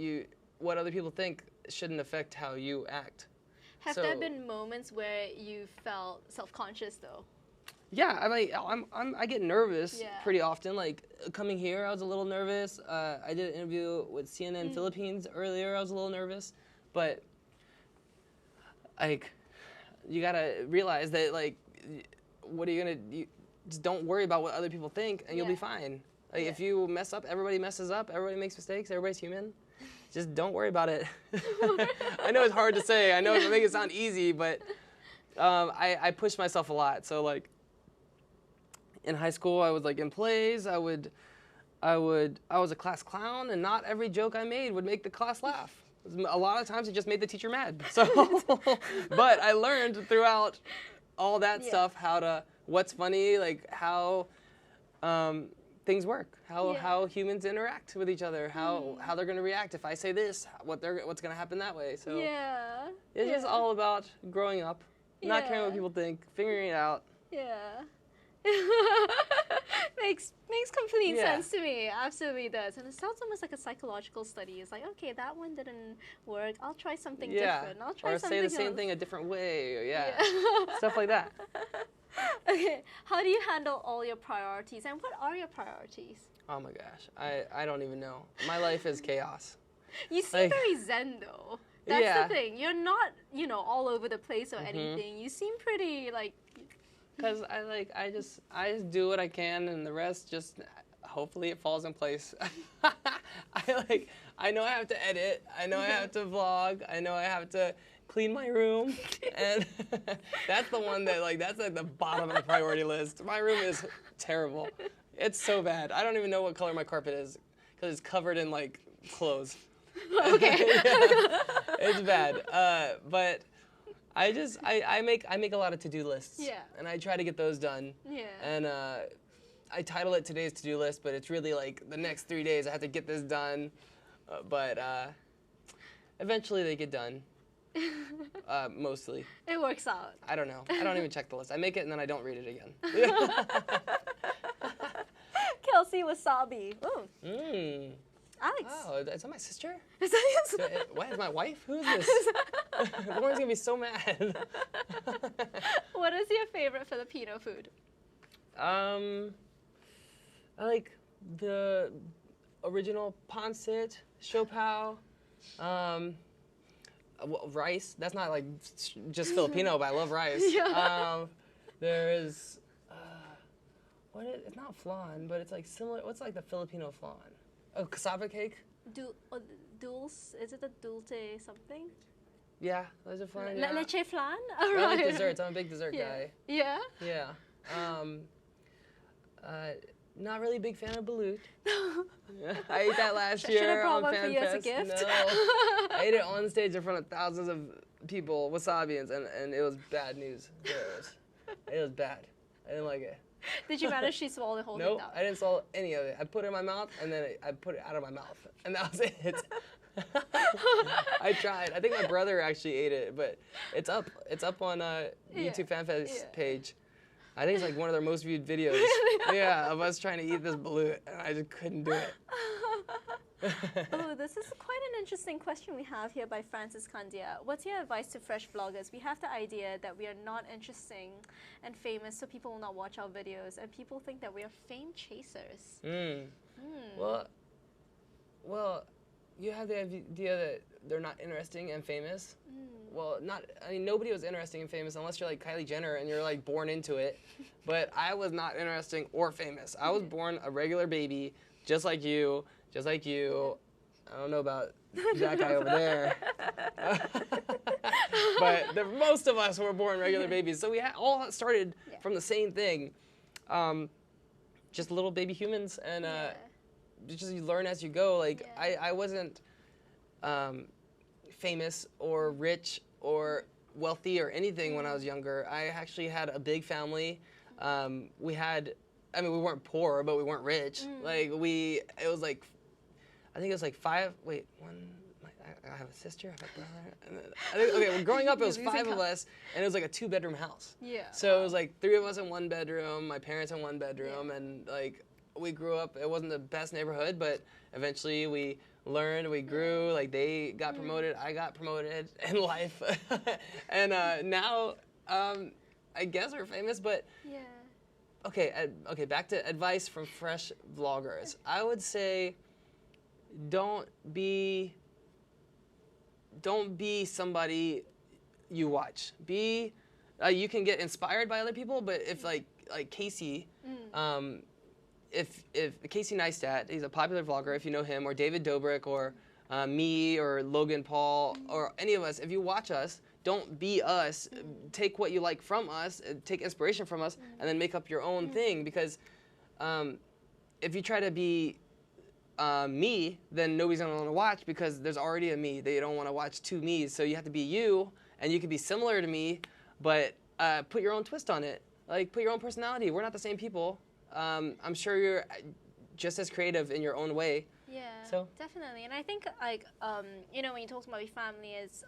Speaker 2: what other people think shouldn't affect how you act.
Speaker 1: Have there been moments where you felt self-conscious though?
Speaker 2: Yeah, I get nervous
Speaker 1: Yeah.
Speaker 2: pretty often. Like coming here, I was a little nervous. I did an interview with CNN Philippines earlier. I was a little nervous, but like you gotta realize that like what are you gonna do? Just don't worry about what other people think, and you'll be fine. Like if you mess up, everybody messes up. Everybody makes mistakes. Everybody's human. Just don't worry about it. I know it's hard to say. I know it makes it sound easy, but I push myself a lot. So like in high school, I was like in plays. I was a class clown, and not every joke I made would make the class laugh. A lot of times it just made the teacher mad. So, but I learned throughout all that stuff what's funny, like how things work, how humans interact with each other, how they're gonna react if I say this, what's gonna happen that way. So it's just all about growing up, not caring what people think, figuring it out.
Speaker 1: Yeah. makes complete sense to me. Absolutely does. And it sounds almost like a psychological study. It's like, okay, that one didn't work. I'll try something different. I'll try something else.
Speaker 2: Or say the same thing a different way. Stuff like that.
Speaker 1: Okay, how do you handle all your priorities, and what are your priorities?
Speaker 2: Oh my gosh, I don't even know. My life is chaos.
Speaker 1: You seem very zen though. That's the thing. You're not, all over the place or anything. You seem pretty like.
Speaker 2: Because I just do what I can, and the rest just hopefully it falls in place. I know I have to edit. I know I have to vlog. I know I have to clean my room, and that's the one that that's like the bottom of the priority list. My room is terrible. It's so bad. I don't even know what color my carpet is because it's covered in like clothes.
Speaker 1: Okay.
Speaker 2: It's bad. But I make a lot of to-do lists.
Speaker 1: Yeah.
Speaker 2: And I try to get those done.
Speaker 1: Yeah.
Speaker 2: And I title it today's to-do list, but it's really like the next 3 days I have to get this done. But eventually they get done. Mostly.
Speaker 1: It works out.
Speaker 2: I don't know. I don't even check the list. I make it and then I don't read it again.
Speaker 1: Kelsey Wasabi. Ooh. Alex.
Speaker 2: Oh, is that my sister?
Speaker 1: Is that your
Speaker 2: What, is my wife? Who is this? Lauren's gonna be so mad.
Speaker 1: What is your favorite Filipino food?
Speaker 2: I like the original pancit, siopao, rice. That's not like just Filipino, but I love rice.
Speaker 1: Yeah.
Speaker 2: There is, it's not flan, but it's like similar. What's like the Filipino flan? Oh, cassava cake.
Speaker 1: Dulce? Is it a dulce something?
Speaker 2: Yeah, there's a flan. Yeah.
Speaker 1: Leche flan?
Speaker 2: I like desserts. I'm a big dessert guy.
Speaker 1: Yeah?
Speaker 2: Yeah. Not really a big fan of balut. I ate that last year.
Speaker 1: Should have brought
Speaker 2: on
Speaker 1: one for you as a
Speaker 2: FanFest.
Speaker 1: gift.
Speaker 2: No. I ate it on stage in front of thousands of people, Wasabians, and it was bad news. It was bad. I didn't like it.
Speaker 1: Did you manage to swallow the whole thing
Speaker 2: Nope,
Speaker 1: down?
Speaker 2: I didn't swallow any of it. I put it in my mouth, and then I put it out of my mouth, and that was it. I tried. I think my brother actually ate it, but it's up. It's up on YouTube FanFest page. I think it's like one of their most viewed videos. Yeah, of us trying to eat this balut, and I just couldn't do it.
Speaker 1: Oh, this is quite an interesting question we have here by Francis Candia. What's your advice to fresh vloggers? We have the idea that we are not interesting and famous, so people will not watch our videos, and people think that we are fame chasers.
Speaker 2: Well, you have the idea that they're not interesting and famous. Well, nobody was interesting and famous unless you're like Kylie Jenner and you're like born into it. But I was not interesting or famous. I was born a regular baby, just like you. I don't know about that guy over there. But most of us were born regular babies. So we all started from the same thing. Just little baby humans, and just you learn as you go. Like I wasn't famous or rich or wealthy or anything when I was younger. I actually had a big family. We weren't poor, but we weren't rich. It was like, I think it was like I have a sister, I have a brother. And then, growing up, it was 5 of us, and it was like a 2-bedroom house.
Speaker 1: Yeah.
Speaker 2: So it was like 3 of us in 1 bedroom, my parents in 1 bedroom, and like we grew up. It wasn't the best neighborhood, but eventually we learned, we grew. Like they got promoted, I got promoted in life, and now I guess we're famous. But okay, back to advice from fresh vloggers. I would say, don't be somebody you watch. You can get inspired by other people, but if like Casey, if Casey Neistat, he's a popular vlogger, if you know him, or David Dobrik, or me, or Logan Paul, or any of us, if you watch us, don't be us. Take what you like from us, take inspiration from us, and then make up your own thing. Because if you try to be me, then nobody's gonna want to watch, because there's already a me. They don't want to watch 2 me's. So you have to be you, and you can be similar to me, but put your own twist on it. Like, put your own personality. We're not the same people. I'm sure you're just as creative in your own way.
Speaker 1: Yeah,
Speaker 2: so
Speaker 1: definitely. And I think, like, when you talk about your family, is,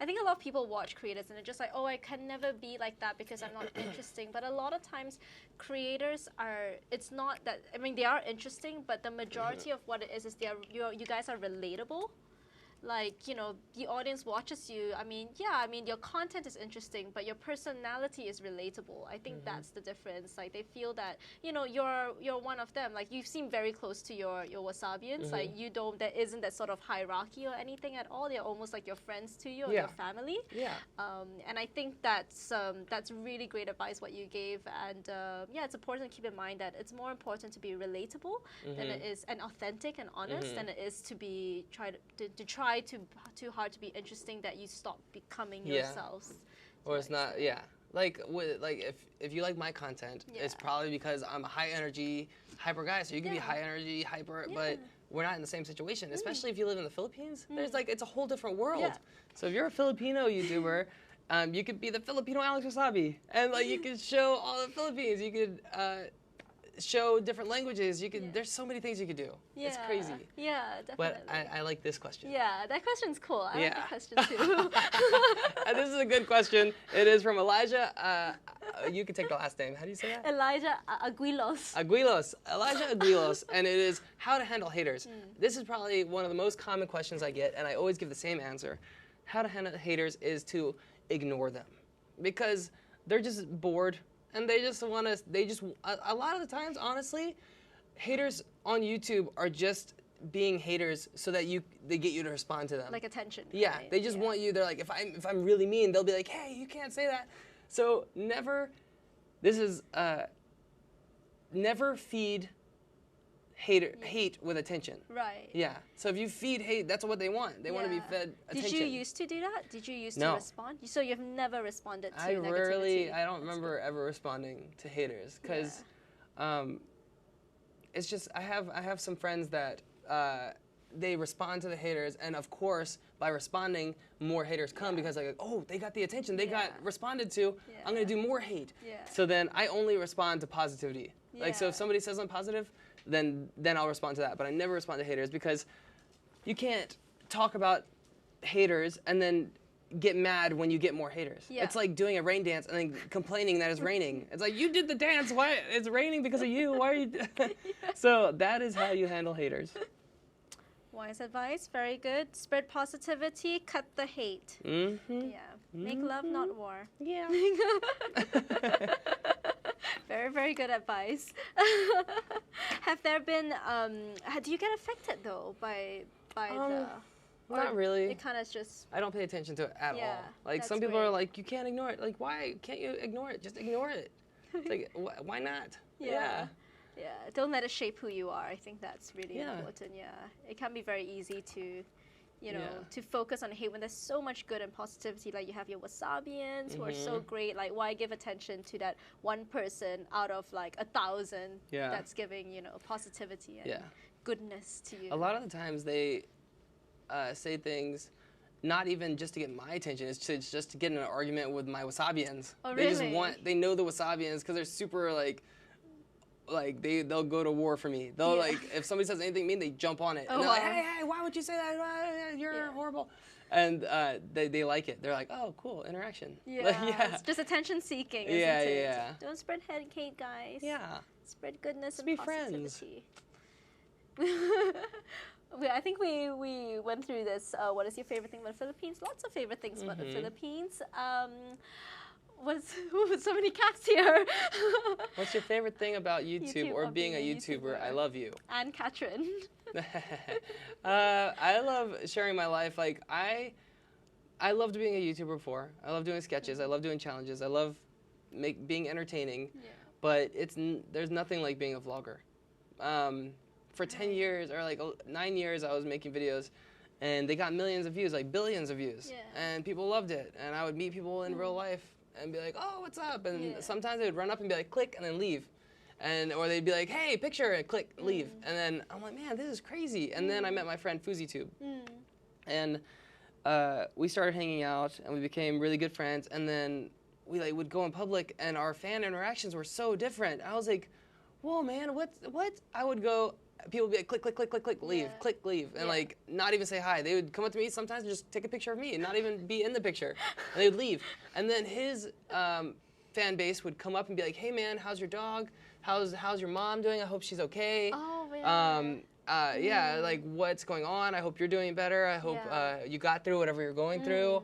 Speaker 1: I think a lot of people watch creators and they're just like, oh, I can never be like that because I'm not interesting. But a lot of times, creators it's not that, they are interesting, but the majority of what it is you guys are relatable. Like, the audience watches you. Your content is interesting, but your personality is relatable. I think that's the difference. Like, they feel that, you're one of them. Like, you seem very close to your Wasabians. Like, there isn't that sort of hierarchy or anything at all. They're almost like your friends to you or your family. Yeah. And I think that's really great advice what you gave. And it's important to keep in mind that it's more important to be relatable than it is, and authentic and honest than it is to be try too hard to be interesting, that you stop becoming yourselves.
Speaker 2: Or it's not, like if you like my content, it's probably because I'm a high energy, hyper guy. So you can be high energy, hyper, but we're not in the same situation. Especially if you live in the Philippines, there's it's a whole different world. So if you're a Filipino YouTuber, you could be the Filipino Alex Wassabi, and you could show all the Philippines. You could show different languages. You could. There's so many things you could do.
Speaker 1: Yeah.
Speaker 2: It's crazy.
Speaker 1: Yeah, definitely.
Speaker 2: But I like this question.
Speaker 1: Yeah, that question's cool. I like the question too.
Speaker 2: This is a good question. It is from Elijah. You can take the last name. How do you say that?
Speaker 1: Elijah Aguilos.
Speaker 2: Elijah Aguilos. And it is how to handle haters. This is probably one of the most common questions I get, and I always give the same answer. How to handle haters is to ignore them. Because they're just bored, and they just want to, a lot of the times, honestly, haters on YouTube are just being haters so that they get you to respond to them.
Speaker 1: Like attention.
Speaker 2: Yeah,
Speaker 1: right?
Speaker 2: they just want you. They're like, if I'm really mean, they'll be like, hey, you can't say that. So never feed hate with attention.
Speaker 1: Right.
Speaker 2: Yeah. So if you feed hate, that's what they want. They want to be fed attention.
Speaker 1: Did you used to do that? Did you used to respond? So you've never responded to
Speaker 2: negativity? I don't
Speaker 1: That's
Speaker 2: remember
Speaker 1: good.
Speaker 2: ever responding to haters because it's just I have some friends that they respond to the haters, and of course by responding, more haters come because like, oh, they got the attention, they got responded to. I'm gonna do more hate. So then I only respond to positivity. Like, so if somebody says I'm positive, then I'll respond to that. But I never respond to haters because you can't talk about haters and then get mad when you get more haters. It's like doing a rain dance and then complaining that it's raining. It's like, you did the dance, why it's raining because of you? Why are you? So that is how you handle haters.
Speaker 1: Wise advice, very good. Spread positivity, cut the hate. Make love, not war.
Speaker 2: Yeah.
Speaker 1: Very, very good advice. Have there been, do you get affected though by
Speaker 2: not really.
Speaker 1: It kind of just...
Speaker 2: I don't pay attention to it at all. Like, some people are like, you can't ignore it. Like, why can't you ignore it? Just ignore it. It's like, why not? Yeah, don't let it shape who you are. I think that's really important. It can be very easy to, to focus on hate when there's so much good and positivity. Like, you have your Wasabians who are so great. Like, why give attention to that one person out of like 1,000 that's giving, positivity and goodness to you? A lot of the times they say things not even just to get my attention, it's just to get in an argument with my Wasabians.
Speaker 1: Oh,
Speaker 2: they
Speaker 1: really?
Speaker 2: They know the Wasabians because they're super like they'll go to war for me. They'll like, if somebody says anything mean, they jump on it. And they're like, hey, why would you say that? You're horrible. And they like it. They're like, oh, cool, interaction.
Speaker 1: It's just attention seeking, isn't it? Don't spread hate, guys. Spread goodness and positivity. I think we went through this. What is your favorite thing about the Philippines? Lots of favorite things about the Philippines. So many cats here.
Speaker 2: What's your favorite thing about YouTube or being a YouTuber? I love you.
Speaker 1: And Katrin.
Speaker 2: I love sharing my life. Like, I loved being a YouTuber before. I love doing sketches. I love doing challenges. I love being entertaining. But there's nothing like being a vlogger. For 10 years or like 9 years, I was making videos, and they got millions of views, like billions of views, and people loved it. And I would meet people in real life and be like, "Oh, what's up?" And sometimes they would run up and be like, "Click," and then leave, or they'd be like, "Hey, picture," and click, leave. And then I'm like, "Man, this is crazy." And then I met my friend FuzzyTube, and we started hanging out, and we became really good friends. And then we would go in public, and our fan interactions were so different. I was like, "Whoa, man, what?" I would go. People would be like, click, click, click, click, click, leave, click, leave, and like not even say hi. They would come up to me sometimes and just take a picture of me and not even be in the picture, and they would leave. And then his fan base would come up and be like, hey man, how's your dog? How's your mom doing? I hope she's okay.
Speaker 1: Oh man.
Speaker 2: Like, what's going on? I hope you're doing better. I hope you got through whatever you're going through.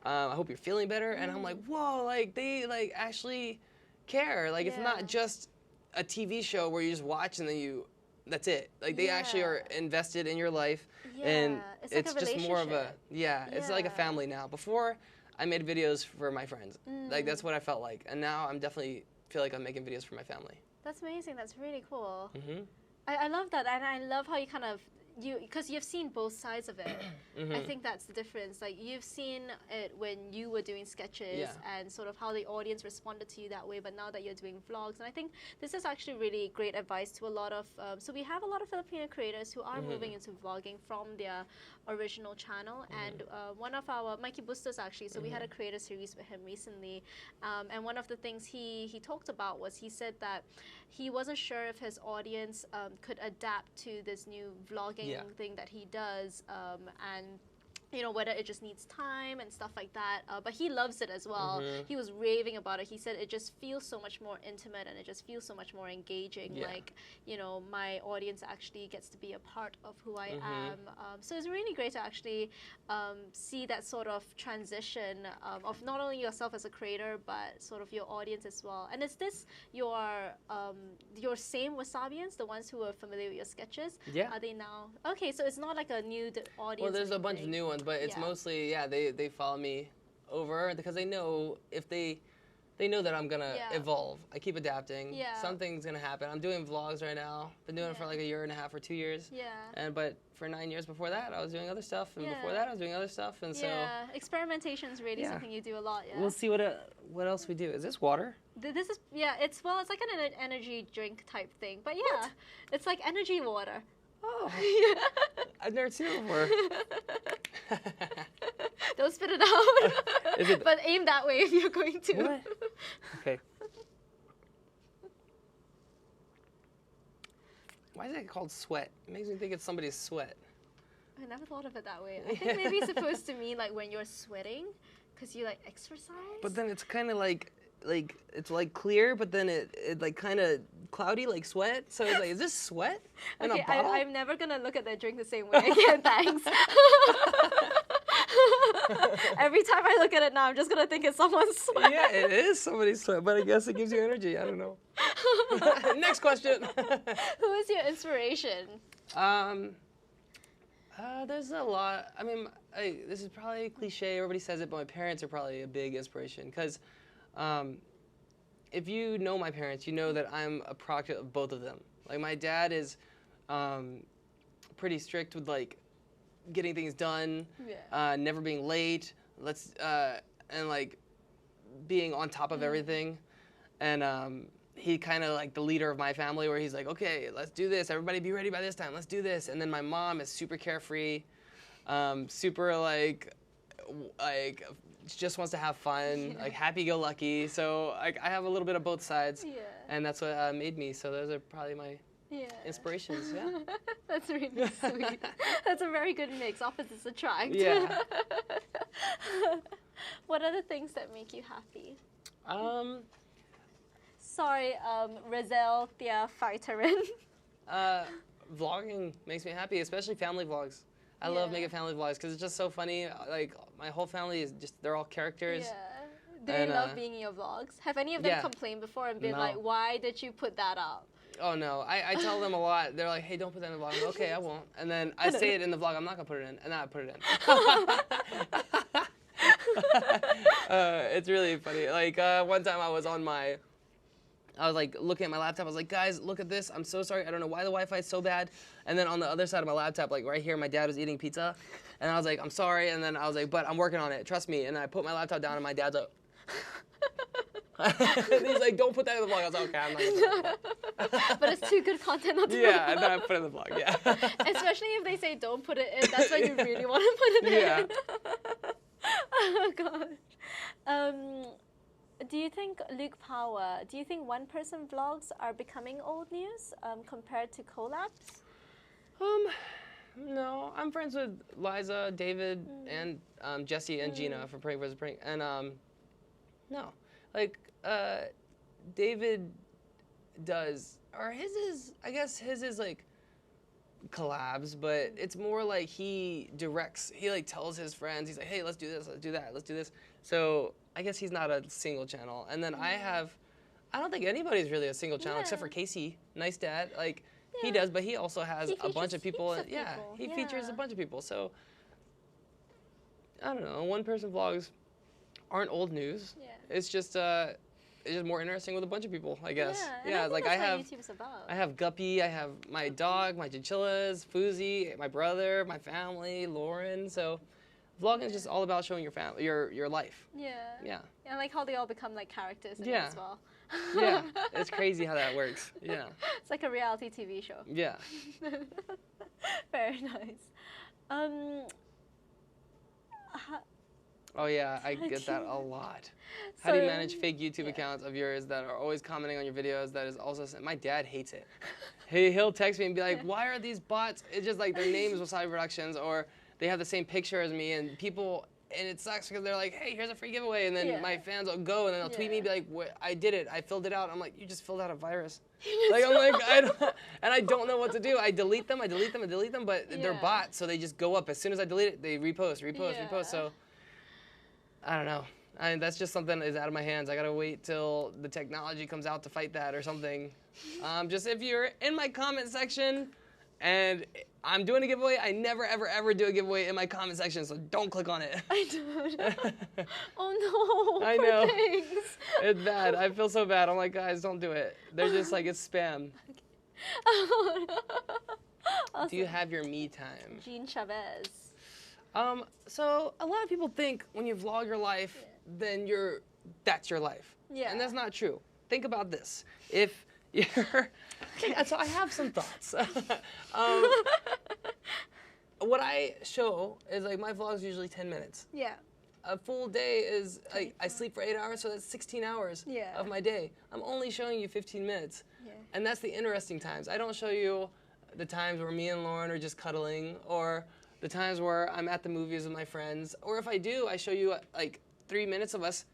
Speaker 2: I hope you're feeling better. And I'm like, whoa, like they like actually care. Like it's not just a TV show where you just watch and then that's it. Like they actually are invested in your life, and
Speaker 1: it's like
Speaker 2: just more of a it's like a family now. Before, I made videos for my friends. Like that's what I felt like, and now I'm definitely feel like I'm making videos for my family.
Speaker 1: That's amazing. That's really cool. I love that, and I love how you kind of because you've seen both sides of it. I think that's the difference. Like, you've seen it when you were doing sketches and sort of how the audience responded to you that way, but now that you're doing vlogs, and I think this is actually really great advice to a lot of, so we have a lot of Filipino creators who are moving into vlogging from their original channel, and one of our, Mikey Bustos actually, so we had a creator series with him recently, and one of the things he talked about was, he said that he wasn't sure if his audience could adapt to this new vlogging thing that he does, and you know, whether it just needs time and stuff like that, but he loves it as well. He was raving about it. He said it just feels so much more intimate, and it just feels so much more engaging. Like, you know, my audience actually gets to be a part of who I am. So it's really great to actually see that sort of transition of not only yourself as a creator, but sort of your audience as well. And is this your same Wasabians, the ones who are familiar with your sketches?
Speaker 2: Yeah.
Speaker 1: Are they now? Okay, so it's not like a new audience.
Speaker 2: Well, there's a bunch of new ones, but it's mostly, they follow me over because they know if they know that I'm gonna evolve. I keep adapting. Something's gonna happen. I'm doing vlogs right now. Been doing it for like 1.5 years or 2 years. But for 9 years before that, I was doing other stuff, and before that, I was doing other stuff, and so experimentation
Speaker 1: is really something you do a lot.
Speaker 2: We'll see what else we do. Is this water?
Speaker 1: This is it's like an energy drink type thing, but it's like energy water.
Speaker 2: Oh, I've never seen it before.
Speaker 1: Don't spit it out. But aim that way if you're going to.
Speaker 2: What? Okay. Why is it called sweat? It makes me think it's somebody's sweat.
Speaker 1: I never thought of it that way. I think maybe it's supposed to mean like when you're sweating, because you like exercise.
Speaker 2: But then it's kind of like it's like clear, but then it like kind of cloudy like sweat. So it's like, is this sweat in a bottle?
Speaker 1: I'm never gonna look at that drink the same way again. Thanks. Every time I look at it now, I'm just gonna think it's someone's sweat.
Speaker 2: Yeah, it is somebody's sweat, but I guess it gives you energy. I don't know. Next question.
Speaker 1: Who is your inspiration?
Speaker 2: There's a lot. I mean, this is probably cliche. Everybody says it, but my parents are probably a big inspiration because. If you know my parents, you know that I'm a product of both of them. Like, my dad is pretty strict with like getting things done, never being late, and like being on top of everything. And he kind of like the leader of my family, where he's like, okay, let's do this. Everybody be ready by this time. Let's do this. And then my mom is super carefree, super like she just wants to have fun, like happy-go-lucky. So I have a little bit of both sides, and that's what made me. So those are probably my inspirations. Yeah,
Speaker 1: that's really sweet. That's a very good mix. Opposites attract.
Speaker 2: Yeah.
Speaker 1: What are the things that make you happy? Sorry, Rizal Thea Fighterin.
Speaker 2: Vlogging makes me happy, especially family vlogs. I love making family vlogs because it's just so funny. Like, my whole family is they're all characters.
Speaker 1: Do they love being in your vlogs? Have any of them complained before and been like, why did you put that up?
Speaker 2: Oh, no. I tell them a lot. They're like, hey, don't put that in the vlog. I'm like, okay, I won't. And then I say it in the vlog. I'm not going to put it in. And then I put it in. It's really funny. Like, one time I was like looking at my laptop. I was like, guys, look at this. I'm so sorry. I don't know why the Wi-Fi is so bad. And then on the other side of my laptop, like right here, my dad was eating pizza. And I was like, I'm sorry. And then I was like, but I'm working on it. Trust me. And I put my laptop down, and my dad's like, and he's like, don't put that in the vlog. I was like, okay, I'm not gonna put it.
Speaker 1: But it's too good content not to put
Speaker 2: it. And then I put it in the vlog,
Speaker 1: Especially if they say don't put it in. That's when you really want to put it in. Oh, God. Do you think, Luke Power, do you think one-person vlogs are becoming old news compared to collabs?
Speaker 2: No. I'm friends with Liza, David, and Jesse and Gina from Prank vs. Prank. And, no. Like, David does, or I guess his is, like, collabs, but it's more like he directs, he, like, tells his friends, he's like, hey, let's do this, let's do that, let's do this. So I guess he's not a single channel. And then I don't think anybody's really a single channel except for Casey, Nice Dad. Like, he does, but he also has a bunch of people. He features a bunch of people. So, I don't know, one-person vlogs aren't old news. It's just, it's just more interesting with a bunch of people, I guess.
Speaker 1: Yeah, and I think that's what YouTube's about.
Speaker 2: I have Guppy, I have my dog, my chinchillas, Foozy, my brother, my family, Lauren. So vlogging is just all about showing your family, your life.
Speaker 1: Yeah.
Speaker 2: Yeah.
Speaker 1: And like how they all become like characters in it
Speaker 2: Yeah.
Speaker 1: as well.
Speaker 2: Yeah, it's crazy how that works. Yeah.
Speaker 1: It's like a reality TV show.
Speaker 2: Yeah.
Speaker 1: Very nice.
Speaker 2: Oh yeah, I get that a lot. How do you manage fake YouTube accounts of yours that are always commenting on your videos? That is also, my dad hates it. He'll text me and be like, "Why are these bots?" It's just like their name is Wasabi Productions, or they have the same picture as me, and people. And it sucks because they're like, "Hey, here's a free giveaway," and then my fans will go and then they'll tweet me and be like, "I did it. I filled it out." I'm like, "You just filled out a virus." Like I'm like, I don't know what to do. I delete them, but they're bots, so they just go up as soon as I delete it. They repost. So I don't know. That's just something that is out of my hands. I gotta wait till the technology comes out to fight that or something. Just if you're in my comment section and I'm doing a giveaway, I never, ever, ever do a giveaway in my comment section, so don't click on it.
Speaker 1: I don't. Oh no.
Speaker 2: I know.
Speaker 1: Things.
Speaker 2: It's bad. I feel so bad. I'm like, guys, don't do it. They're just like, it's spam.
Speaker 1: Oh no. Awesome.
Speaker 2: Do you have your me time?
Speaker 1: Jean Chavez.
Speaker 2: So a lot of people think when you vlog your life, then that's your life.
Speaker 1: Yeah.
Speaker 2: And that's not true. Think about this. If you're, so I have some thoughts. What I show is like my vlog's usually 10 minutes.
Speaker 1: Yeah.
Speaker 2: A full day is like I sleep for 8 hours, so that's 16 hours of my day. I'm only showing you 15 minutes.
Speaker 1: Yeah.
Speaker 2: And that's the interesting times. I don't show you the times where me and Lauren are just cuddling, or the times where I'm at the movies with my friends, or if I do, I show you like 3 minutes of us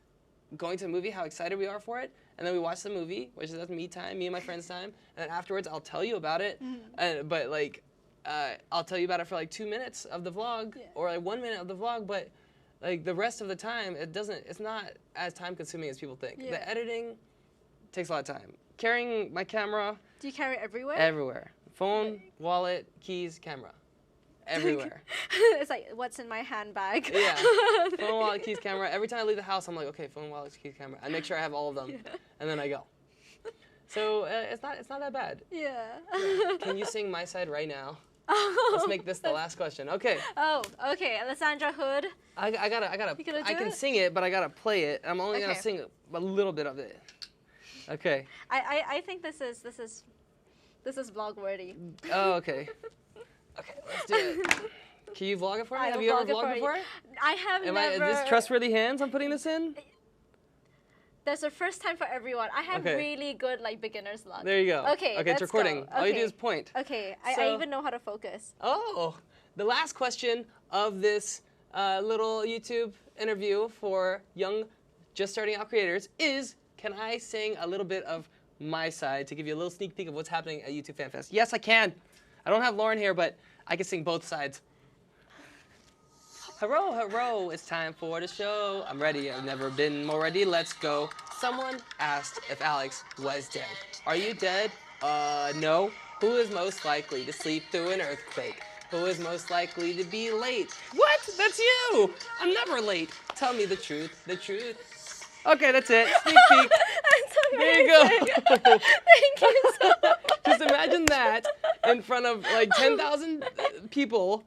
Speaker 2: going to the movie, how excited we are for it, and then we watch the movie, which is that's me time, me and my friends' time, and then afterwards I'll tell you about it, but like I'll tell you about it for like 2 minutes of the vlog, or like 1 minute of the vlog, but like the rest of the time, it's not as time consuming as people think. The editing takes a lot of time. Carrying my camera.
Speaker 1: Do you carry it everywhere?
Speaker 2: Everywhere. Phone, wallet, keys, camera. Everywhere.
Speaker 1: It's like, what's in my handbag?
Speaker 2: Yeah. Phone, wallet, keys, camera. Every time I leave the house, I'm like, okay, phone, wallet, keys, camera. I make sure I have all of them, and then I go. So it's not that bad.
Speaker 1: Yeah.
Speaker 2: Can you sing My Side right now? Let's make this the last question. Okay.
Speaker 1: Oh, okay. Alessandra Hood.
Speaker 2: I gotta. I can sing it, but I gotta play it. I'm only gonna sing a little bit of it. Okay.
Speaker 1: I think this is vlog worthy.
Speaker 2: Oh, okay. Okay, let's do it. Can you vlog it for me? Have you ever vlogged before?
Speaker 1: I have never.
Speaker 2: Is this trustworthy hands I'm putting this in?
Speaker 1: There's a first time for everyone. I have really good like beginner's luck.
Speaker 2: There you go.
Speaker 1: Okay,
Speaker 2: it's recording.
Speaker 1: Go.
Speaker 2: All you do is point.
Speaker 1: Okay, I even know how to focus.
Speaker 2: Oh, the last question of this little YouTube interview for young, just starting out creators is, can I sing a little bit of my side to give you a little sneak peek of what's happening at YouTube Fan Fest? Yes, I can. I don't have Lauren here, but I can sing both sides. Hello, hello, it's time for the show. I'm ready, I've never been more ready, let's go. Someone asked if Alex was dead. Are you dead? No. Who is most likely to sleep through an earthquake? Who is most likely to be late? What? That's you! I'm never late. Tell me the truth, the truth. Okay, that's it. Sneak peek. There you go.
Speaker 1: Thank you so much.
Speaker 2: Just imagine that in front of like 10,000 people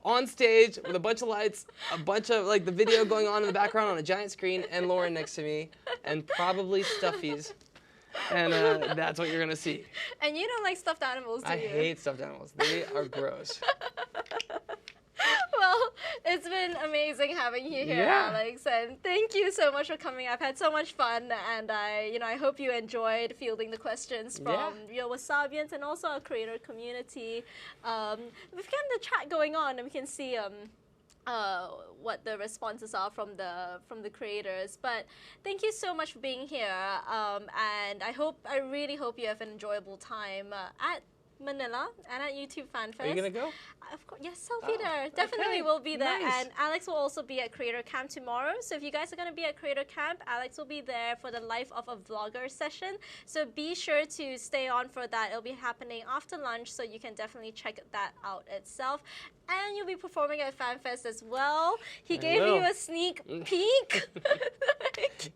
Speaker 2: on stage with a bunch of lights, a bunch of like the video going on in the background on a giant screen, and Lauren next to me, and probably stuffies. And that's what you're going to see.
Speaker 1: And you don't like stuffed animals, do you?
Speaker 2: I hate stuffed animals. They are gross.
Speaker 1: Well, it's been amazing having you here, Alex, and thank you so much for coming. I've had so much fun, and I hope you enjoyed fielding the questions from your Wasabians and also our creator community. We've got the chat going on, and we can see what the responses are from the creators. But thank you so much for being here, and I really hope you have an enjoyable time at Manila and at YouTube Fan Fest.
Speaker 2: Are you gonna go?
Speaker 1: Of course, yes, I'll be there. Definitely will be there.
Speaker 2: Nice.
Speaker 1: And Alex will also be at Creator Camp tomorrow. So if you guys are going to be at Creator Camp, Alex will be there for the Life of a Vlogger session. So be sure to stay on for that. It'll be happening after lunch, so you can definitely check that out itself. And you'll be performing at Fan Fest as well. He gave you a sneak peek.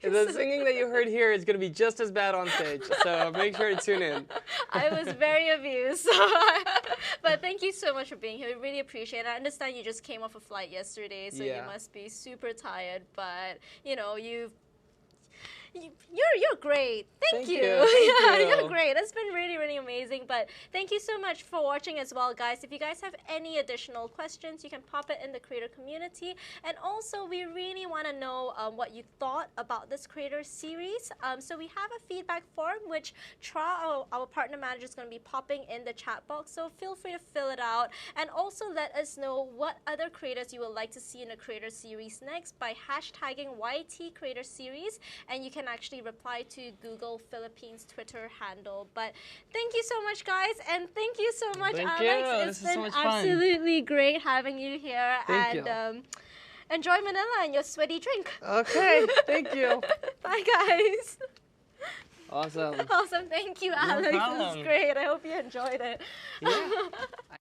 Speaker 2: The singing that you heard here is going to be just as bad on stage, so make sure to tune in.
Speaker 1: I was very amused. But thank you so much for being here. We really appreciate it. I understand you just came off a flight yesterday, so you must be super tired. But, you know, you're great. Thank you. You're great. It's been really, really amazing. But thank you so much for watching as well, guys. If you guys have any additional questions, you can pop it in the creator community. And also, we really want to know what you thought about this creator series. So we have a feedback form, which our partner manager is going to be popping in the chat box. So feel free to fill it out. And also let us know what other creators you would like to see in a creator series next by hashtagging YT Creator Series. And you can actually reply to Google Philippines Twitter handle. But thank you so much, guys, and thank you so much, Alex. It's been absolutely great having you here.
Speaker 2: Thank
Speaker 1: you. Enjoy Manila and your sweaty drink.
Speaker 2: Okay, thank you.
Speaker 1: Bye, guys.
Speaker 2: Awesome.
Speaker 1: Awesome. Thank you, Alex.
Speaker 2: No problem.
Speaker 1: It was great. I hope you enjoyed it.
Speaker 2: Yeah.